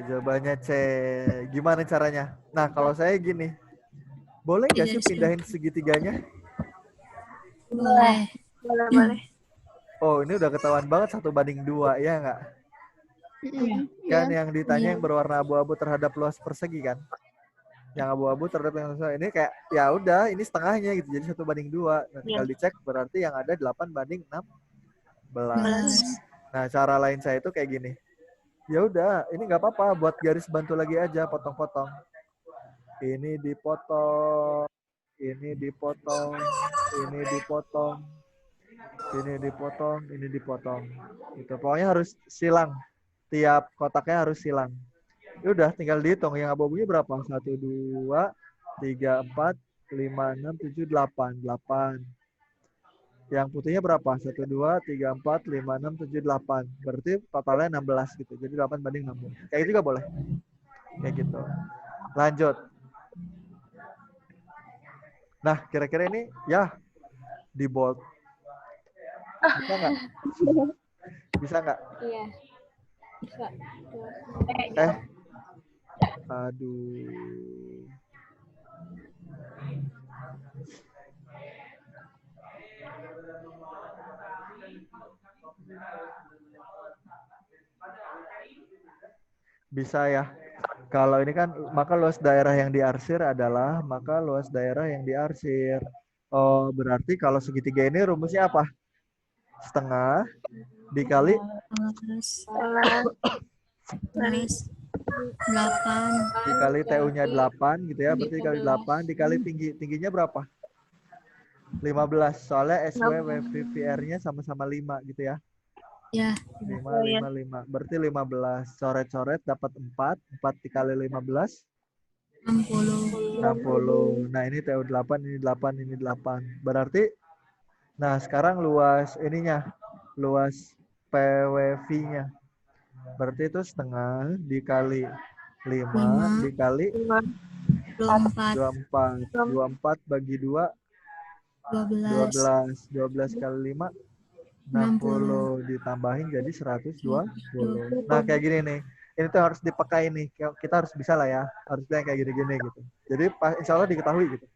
S1: Jawabannya C. Gimana caranya? Nah, kalau saya gini. Boleh nggak sih pindahin segitiganya?
S4: Boleh.
S1: Oh, ini udah ketahuan banget 1:2, ya nggak? Kan yang ditanya yang berwarna abu-abu terhadap luas persegi kan? Yang abu-abu terhadap yang luas. Ini kayak, ya udah, ini setengahnya gitu. Jadi 1:2. Nah, tinggal dicek, berarti yang ada 8:16. Nah, cara lain saya itu kayak gini. Ya udah, ini nggak apa-apa, buat garis bantu lagi aja, potong-potong. Ini dipotong, ini dipotong, ini dipotong, ini dipotong, ini dipotong. Itu pokoknya harus silang. Tiap kotaknya harus silang. Ya udah tinggal dihitung yang abu-abunya berapa? 1, 2, 3, 4, 5, 6, 7, 8. 8. Yang putihnya berapa? 1, 2, 3, 4, 5, 6, 7, 8. Berarti totalnya 16 gitu. Jadi 8 banding 16. Kayak gitu juga boleh. Kayak gitu. Lanjut. Nah, kira-kira ini ya di bold. Bisa nggak? Bisa nggak?
S3: Iya. Bisa.
S1: Aduh. Bisa ya. Kalau ini kan maka luas daerah yang diarsir adalah maka luas daerah yang diarsir. Oh, berarti kalau segitiga ini rumusnya apa? Setengah dikali
S4: Plus 8.
S1: dikali TU-nya 8 gitu ya. Berarti dikali 8 dikali tingginya berapa? 15. Soalnya SW VVR-nya sama-sama 5 gitu ya.
S4: Ya,
S1: 5, 5, 5. Berarti 15. Coret-coret dapat 4. 4 dikali 15.
S4: 60.
S1: 60. Nah, ini TU8, ini 8, ini 8. Berarti, nah sekarang luas ininya. Luas PWV-nya. Berarti itu setengah dikali 5
S4: 5.
S1: dikali
S4: 24.
S1: 24. 24 bagi 2,
S4: 12.
S1: 12. 12 kali 5, 60 ditambahin jadi 120. Nah, kayak gini nih. Ini tuh harus dipakai nih. Kita harus bisa lah ya. Harus bisa kayak gini-gini gitu. Jadi insya Allah diketahui gitu.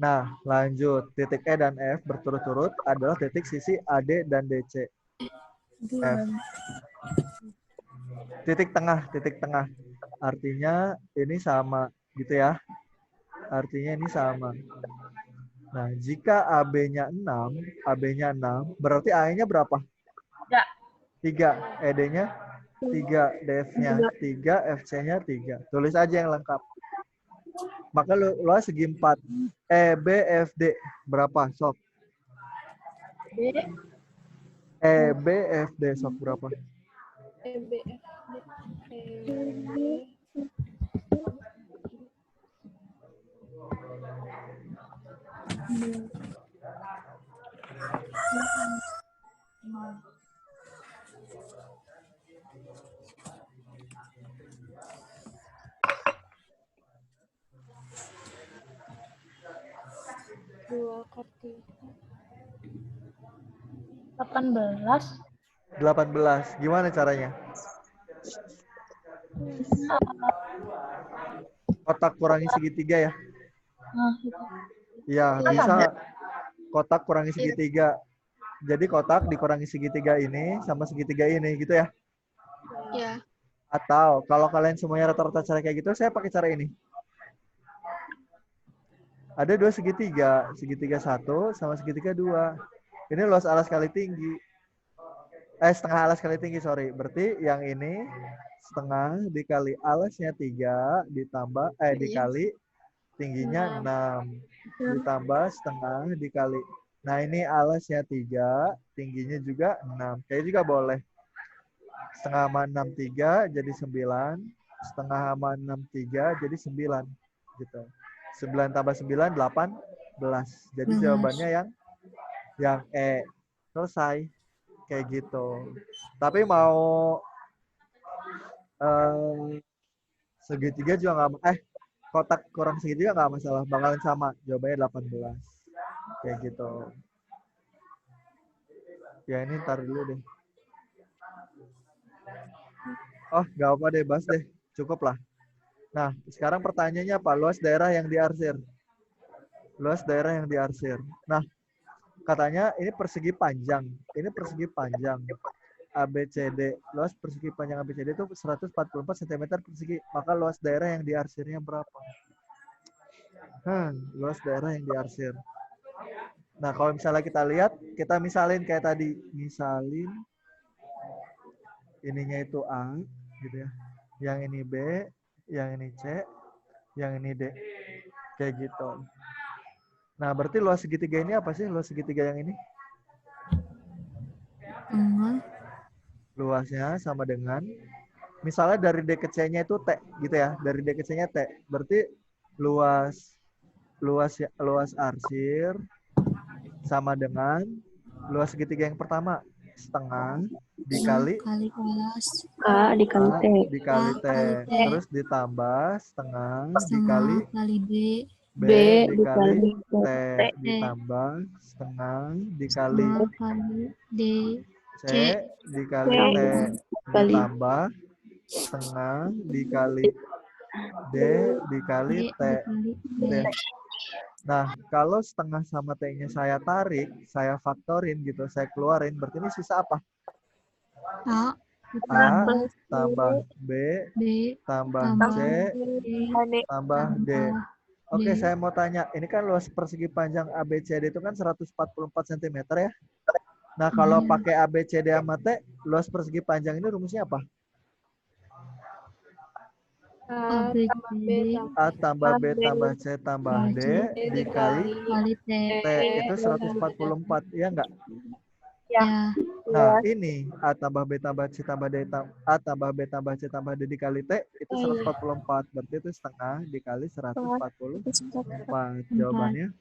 S1: Nah, lanjut. Titik E dan F berturut-turut adalah titik sisi AD dan DC. F. Titik tengah. Artinya ini sama gitu ya. Artinya ini sama. Nah, jika AB-nya 6, berarti A-nya berapa? 3. ED-nya 3, DF-nya 3, FC-nya 3. Tulis aja yang lengkap. Maka luas segi 4. EBFD berapa, Sob? EBFD, Sob, berapa?
S3: Dua kali
S6: 18.
S1: 18. Gimana caranya? Kotak kurangi segitiga ya?
S6: Nah,
S1: Ya, bisa kotak kurangi segitiga. Jadi kotak dikurangi segitiga ini sama segitiga ini gitu ya?
S3: ya.
S1: Atau kalau kalian semuanya rata-rata cara kayak gitu, saya pakai cara ini. Ada dua segitiga, segitiga 1 sama segitiga 2. Ini luas alas kali tinggi. Setengah alas kali tinggi, sorry. Berarti yang ini setengah dikali alasnya 3 ditambah dikali tingginya 6 ditambah setengah dikali. Nah, ini alasnya 3, tingginya juga 6. Kayak juga boleh. Setengah sama 6 3 jadi 9. Setengah sama 6 3 jadi 9 gitu. 9 tambah 9 18. Jadi jawabannya yang E. Selesai. Kayak gitu. Tapi mau segitiga juga nggak kotak kurang segitiga nggak masalah, bakalan sama, jawabannya 18. Kayak gitu. Ya ini ntar dulu deh. Oh, nggak apa deh, bahas deh, cukup lah. Nah, sekarang pertanyaannya apa? Luas daerah yang diarsir. Luas daerah yang diarsir. Nah, katanya ini persegi panjang. Ini persegi panjang. ABCD, luas persegi panjang ABCD itu 144 cm persegi. Maka luas daerah yang diarsirnya berapa? Luas daerah yang diarsir. Nah, kalau misalnya kita lihat, kita misalin kayak tadi. Misalin ininya itu A, gitu ya. Yang ini B, yang ini C, yang ini D. Kayak gitu. Nah, berarti luas segitiga ini apa sih? Luas segitiga yang ini?
S4: tengah
S1: luasnya sama dengan, misalnya dari D ke C-nya itu T gitu ya, dari D ke C-nya T, berarti luas luas arsir sama dengan luas segitiga yang pertama setengah dikali
S4: kali kelas
S6: A dikali
S1: A
S6: T.
S1: dikali
S4: A
S1: T,
S4: kali T
S1: terus ditambah setengah
S4: setengah
S1: dikali
S4: kali B
S1: B
S6: B
S1: dikali
S6: dikali
S1: T,
S6: T.
S1: ditambah setengah dikali
S4: setengah kali D
S1: C
S4: C
S1: dikali T,
S6: Kali
S1: ditambah setengah dikali D dikali
S4: D
S1: T.
S4: dikali B.
S1: Gitu ya. Nah, kalau setengah sama T-nya saya tarik, saya faktorin gitu, saya keluarin, berarti ini sisa apa?
S4: A
S1: A
S4: ditambah
S1: tambah B
S4: B
S1: tambah
S4: tambah
S1: C
S4: D
S1: tambah D.
S4: tambah
S1: Oke,
S4: D.
S1: saya mau tanya, ini kan luas persegi panjang ABCD itu kan 144 cm ya? Nah, kalau
S4: Iya.
S1: pakai ABCD sama T, luas persegi panjang ini rumusnya apa?
S3: A
S4: A B
S3: tambah
S4: C
S3: B
S4: D
S1: A
S3: tambah
S1: tambah B tambah C tambah D
S4: C
S1: dikali
S4: kali T.
S1: T, itu 144, iya nggak?
S4: Ya.
S1: Nah, ini A tambah B tambah C tambah D A tambah B tambah C tambah D dikali T itu 144. Berarti itu setengah dikali 144. Jawabannya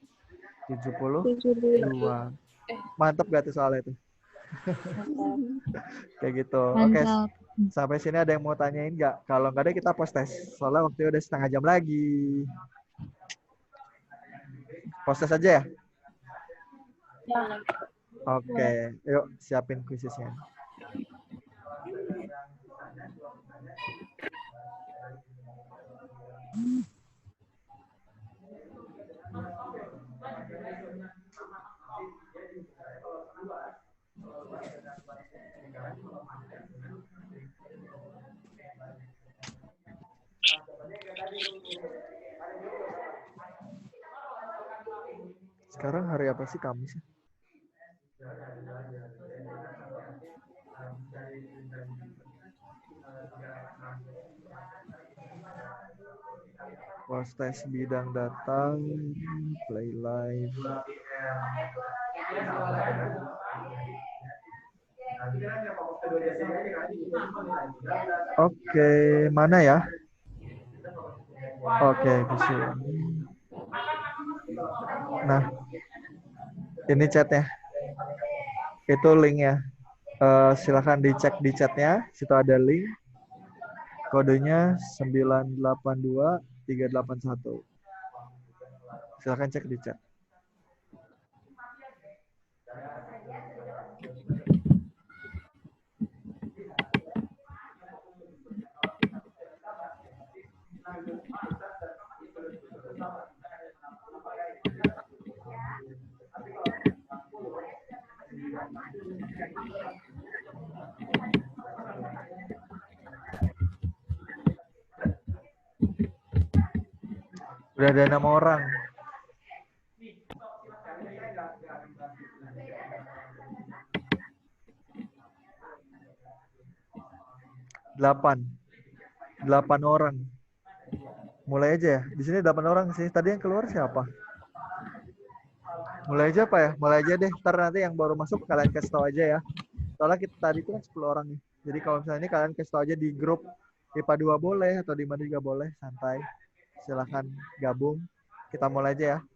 S1: 72. Mantap gak tuh soal itu? Kayak gitu. Oke,
S4: Mantap.
S1: sampai sini ada yang mau tanyain nggak? Kalau nggak ada kita post tes. Soalnya waktu udah setengah jam lagi. Post tes aja ya? Oke, yuk siapin kuisisnya. Sekarang hari apa sih, Kamis? Post tes bidang datang, play live. Oke, mana ya? Oke, di sini. Nah, ini chatnya. Itu linknya. Silahkan dicek di chatnya. Situ ada link. Kodenya 982381. Silahkan cek di chat. Udah ada 6 orang. Delapan orang. Mulai aja ya. Di sini 8 orang sih. Tadi yang keluar siapa? Mulai aja apa ya? Mulai aja deh. Ntar nanti yang baru masuk kalian kasih tahu aja ya. Soalnya kita tadi itu kan 10 orang nih. Jadi kalau misalnya ini kalian kasih tahu aja di grup IPA 2 boleh atau di mana juga boleh, santai. Silahkan gabung. Kita mulai aja ya.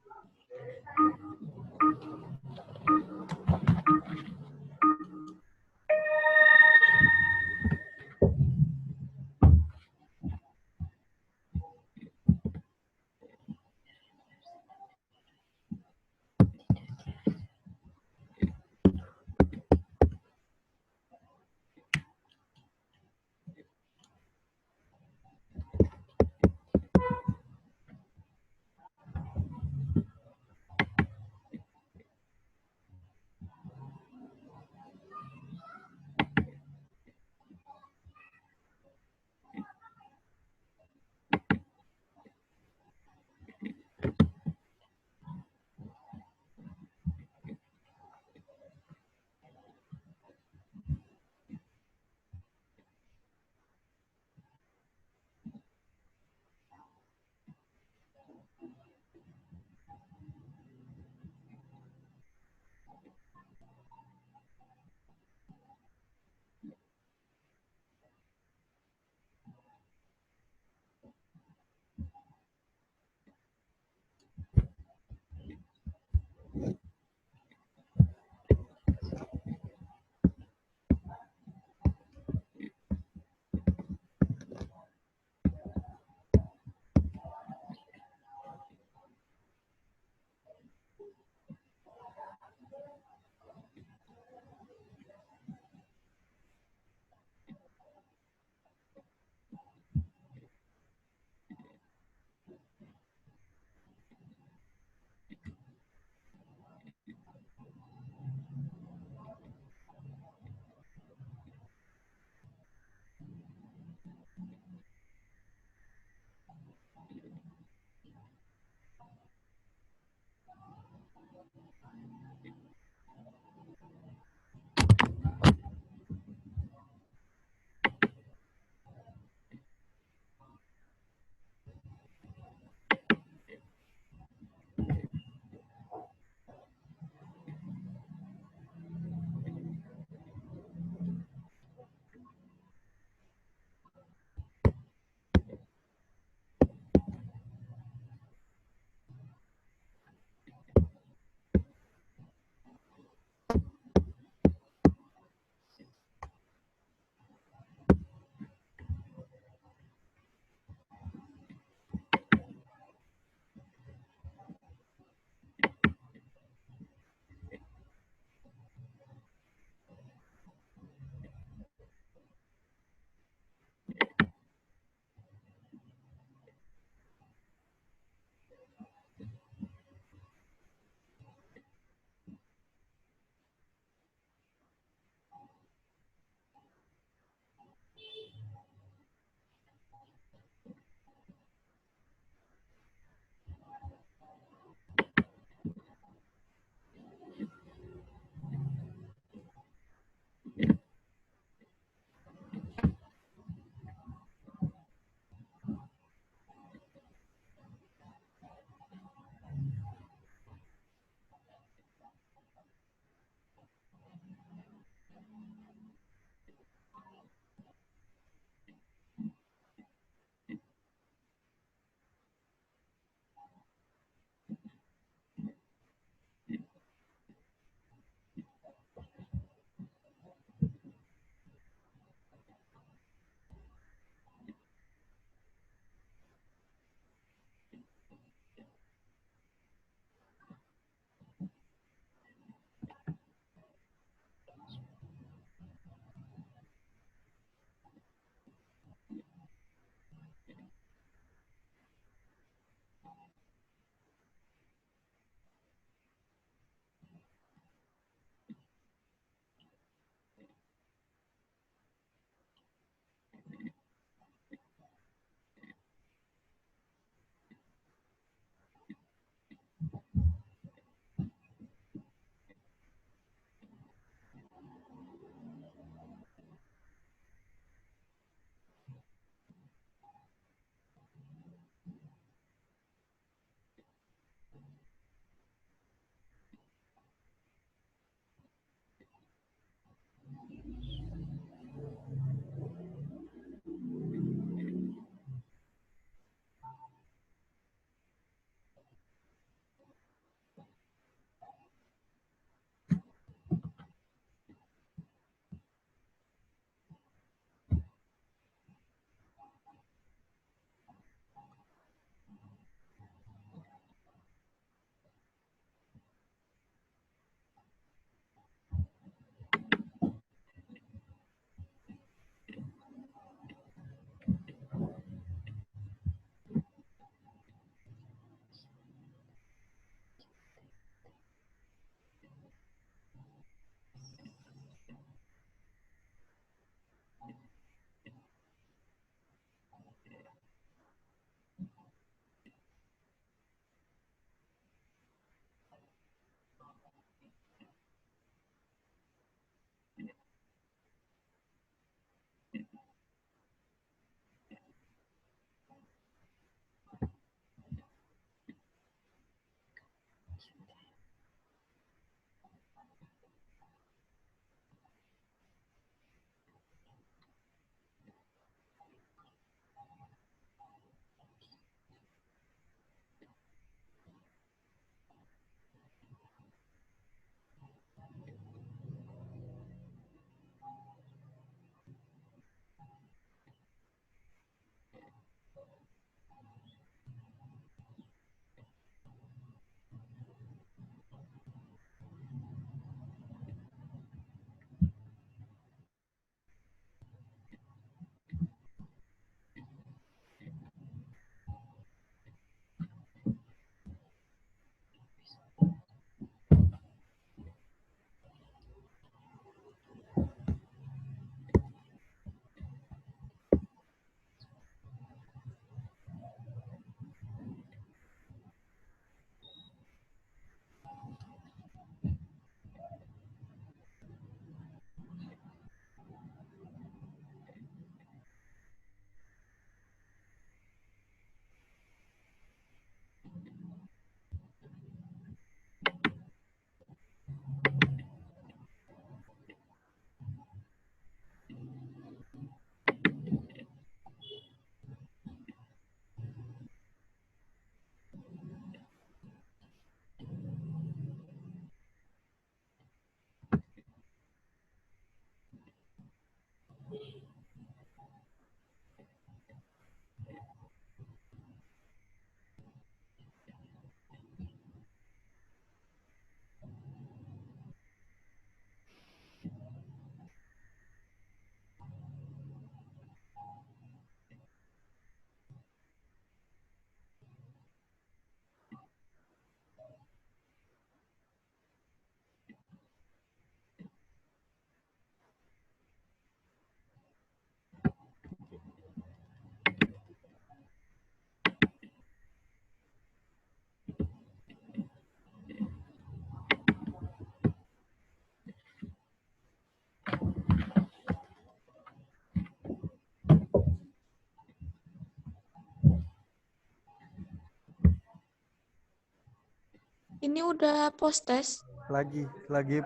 S7: Ini udah post test.
S1: Lagi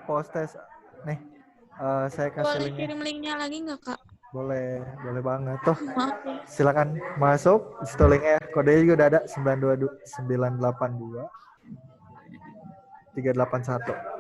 S1: post test. Nih, saya kasih
S7: Boleh
S1: linknya.
S7: kirim linknya lagi nggak, Kak?
S1: Boleh banget. Tuh,
S7: Maaf ya.
S1: silakan masuk. Di situ linknya. Kodenya juga udah ada 982 381.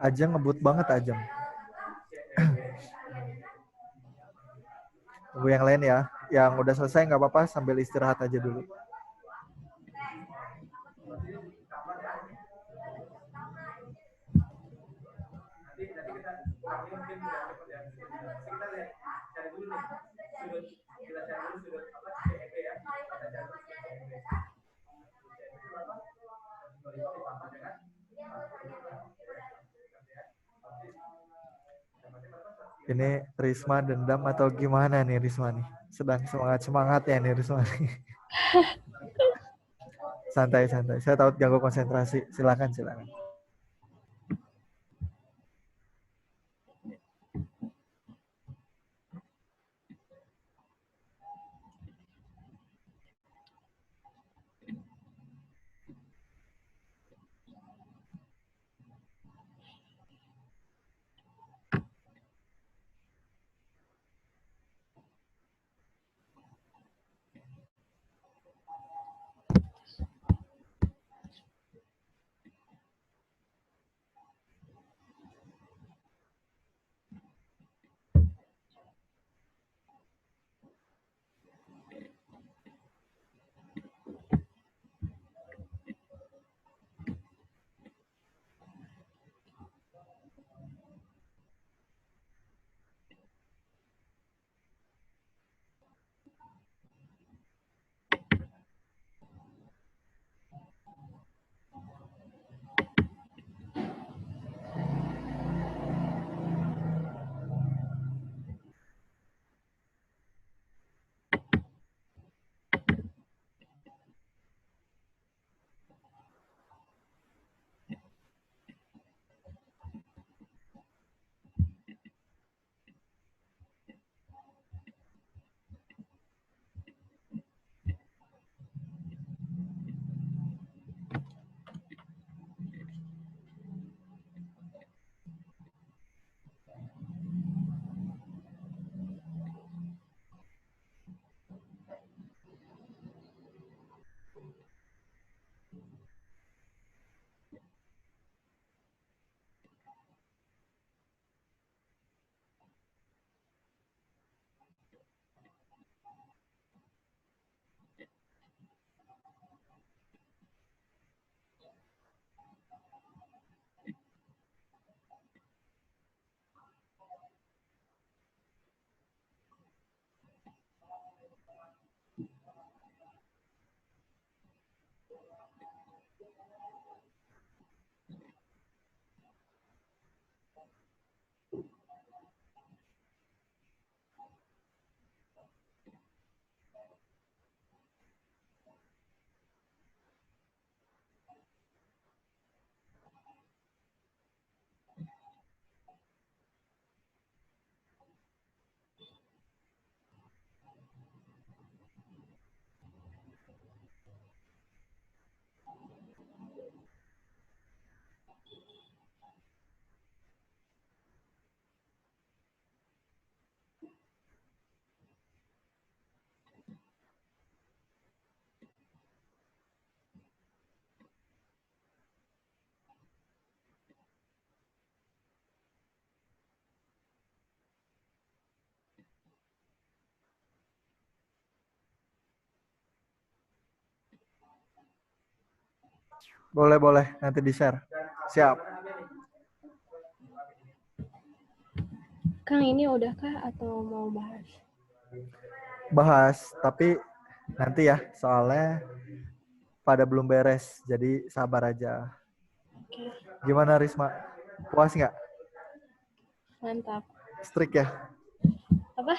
S1: Ajeng ngebut banget Ajeng. Tunggu yang lain ya. Yang udah selesai nggak apa-apa sambil istirahat aja dulu. Ini Risma dendam atau gimana nih Risma nih? Sedang semangat ya nih Risma nih. Santai. Saya tahu ganggu konsentrasi. Silakan. Boleh. Nanti di-share. Siap.
S3: Kang, ini udahkah atau mau bahas?
S1: Bahas, tapi nanti ya, soalnya pada belum beres, jadi sabar aja.
S3: Oke,
S1: Gimana Risma? Puas nggak?
S3: mantap.
S1: Strict ya?
S3: Apa?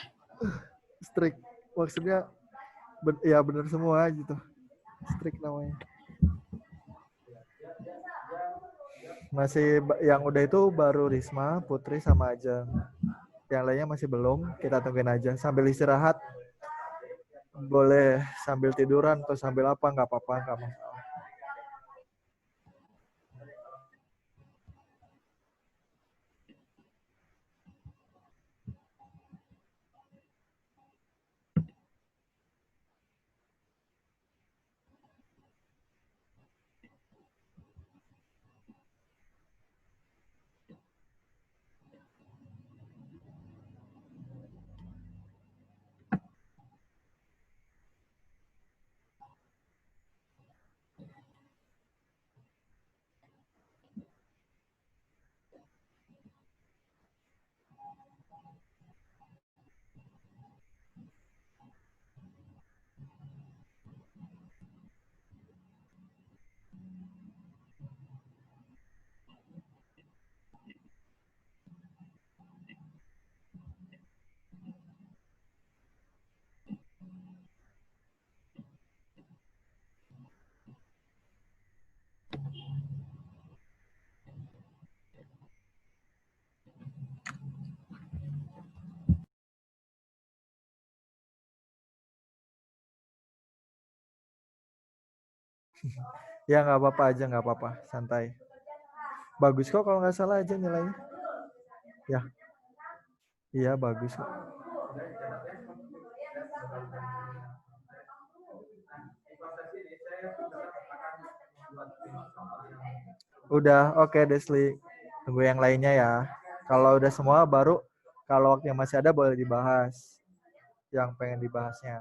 S1: Strict maksudnya ya bener semua gitu. Strict namanya. Masih yang udah itu baru Risma, Putri sama Ajeng. Yang lainnya masih belum, kita tungguin aja sambil istirahat. Boleh sambil tiduran atau sambil apa, nggak apa-apa, nggak masalah. Ya nggak apa-apa aja, nggak apa-apa, santai. Bagus kok kalau nggak salah aja nilainya. Ya, iya bagus kok. Udah, oke Desli. Tunggu yang lainnya ya. Kalau udah semua baru, kalau waktu yang masih ada boleh dibahas. Yang pengen dibahasnya.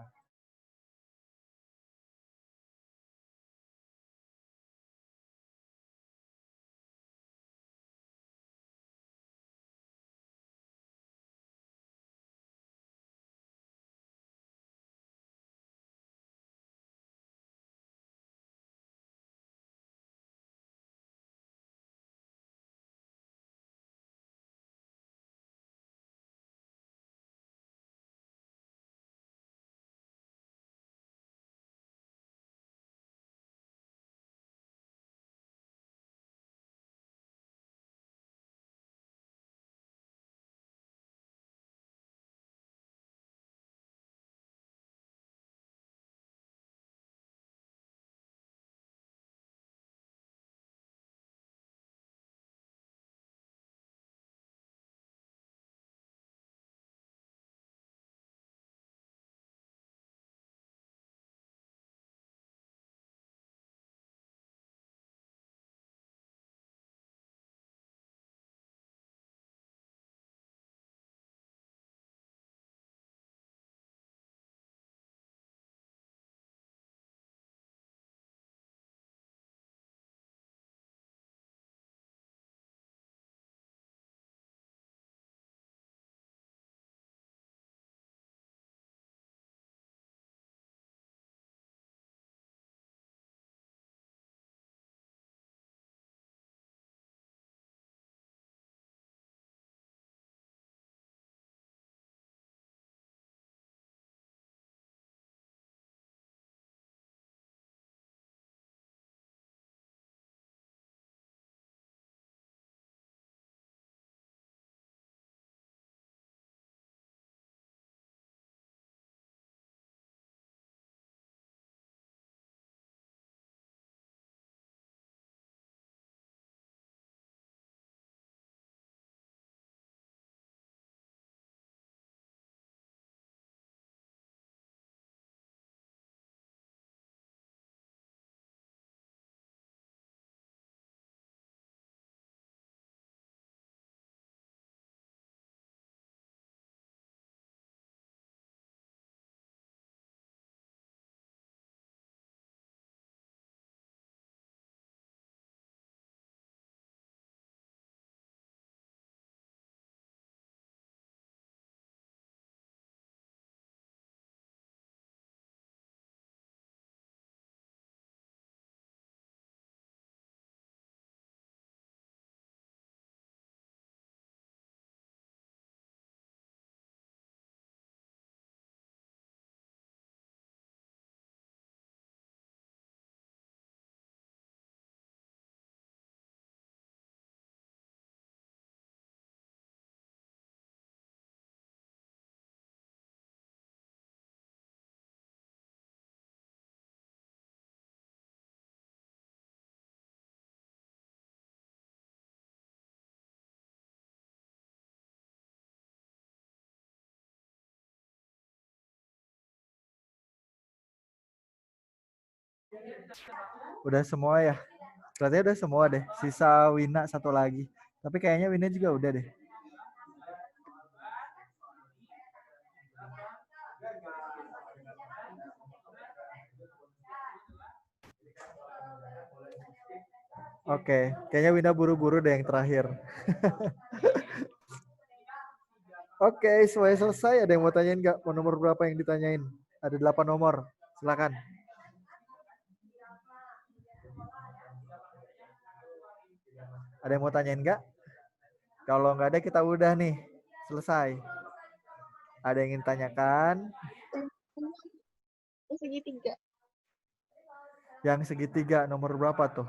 S1: Udah semua ya? Berarti udah semua deh. Sisa Wina satu lagi. Tapi kayaknya Wina juga udah deh. Oke, kayaknya Wina buru-buru deh yang terakhir. Oke, semuanya selesai. Ada yang mau tanyain nggak? Mau nomor berapa yang ditanyain? Ada 8 nomor. Silakan. Ada yang mau tanyain nggak? Kalau nggak ada kita udah nih. Selesai. Ada yang ingin tanyakan?
S7: Segitiga.
S1: Yang segitiga nomor berapa tuh?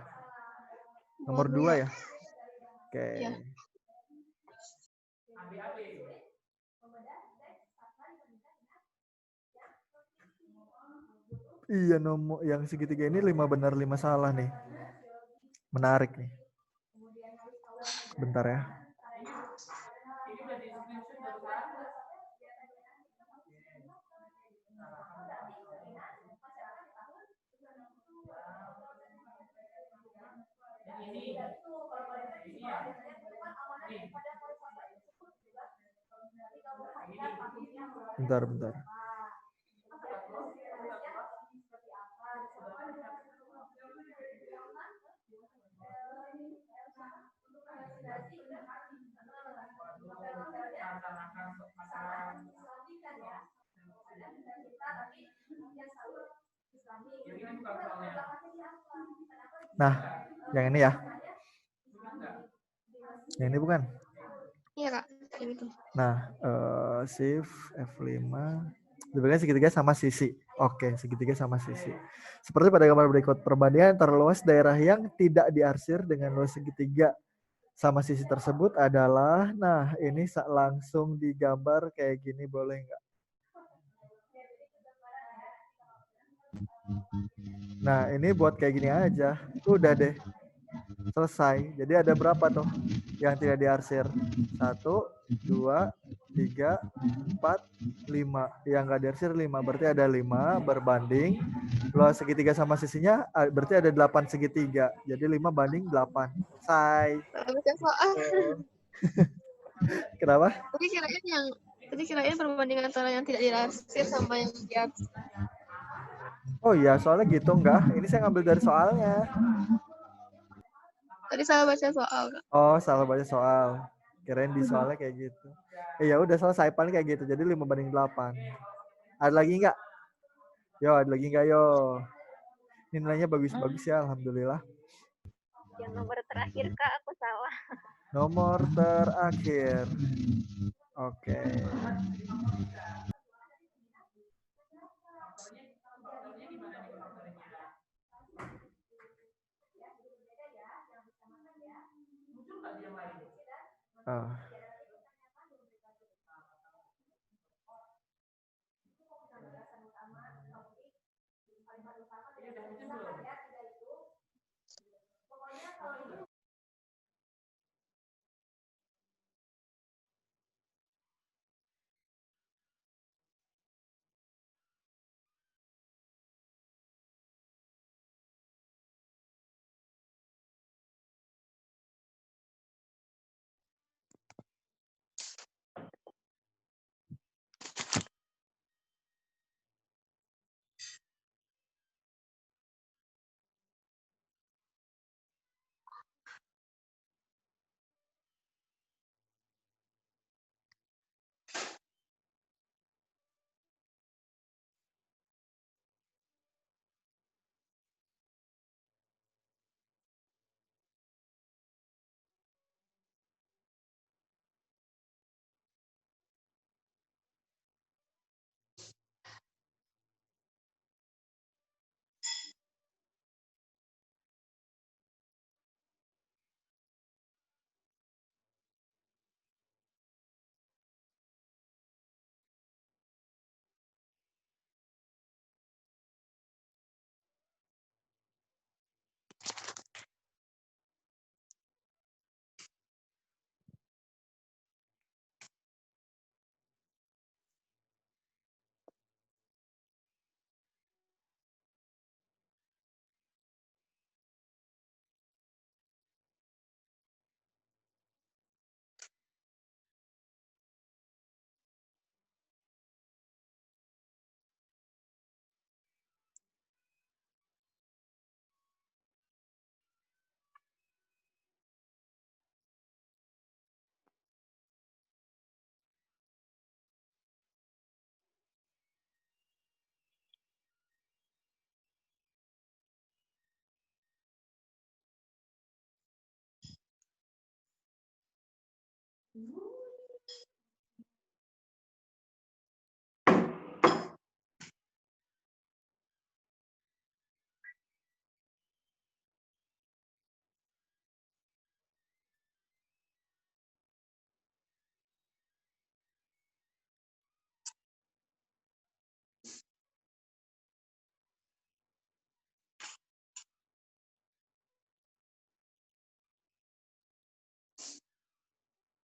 S1: Nomor 2 ya? Oke.
S7: Iya.
S1: Iya, nomor yang segitiga ini 5 benar 5 salah nih. Menarik nih. Bentar ya. Bentar. Nah, yang ini ya. Yang ini bukan?
S7: Iya, Kak. Kayak gitu.
S1: Nah, shift F5. Diberikan segitiga sama sisi. Oke, segitiga sama sisi. Seperti pada gambar berikut, perbandingan antara luas daerah yang tidak diarsir dengan luas segitiga sama sisi tersebut adalah, nah ini langsung digambar kayak gini, boleh nggak? Nah, ini buat kayak gini aja. Udah deh. Selesai. Jadi ada berapa tuh yang tidak diarsir? 1, 2, 3, 4, 5. Yang nggak diarsir 5. Berarti ada 5 berbanding. Luas segitiga sama sisinya berarti ada 8 segitiga. Jadi 5 banding 8. Selesai.
S7: Baca soal.
S1: Kenapa?
S7: Tadi kirain perbandingan antara yang tidak diarsir sama yang diarsir.
S1: Oh iya, soalnya gitu enggak. Ini saya ngambil dari soalnya.
S7: Tadi salah baca soal, Kak.
S1: Oh, salah baca soal. Kirain di soalnya kayak gitu. Ya udah selesai paling kayak gitu. Jadi 5 banding 8. Ada lagi enggak? Yo, ada lagi enggak yo? Ini nilainya bagus-bagus ya, alhamdulillah.
S3: Yang nomor terakhir Kak, aku salah.
S1: Nomor terakhir. Oke. Ah.
S7: Hmm.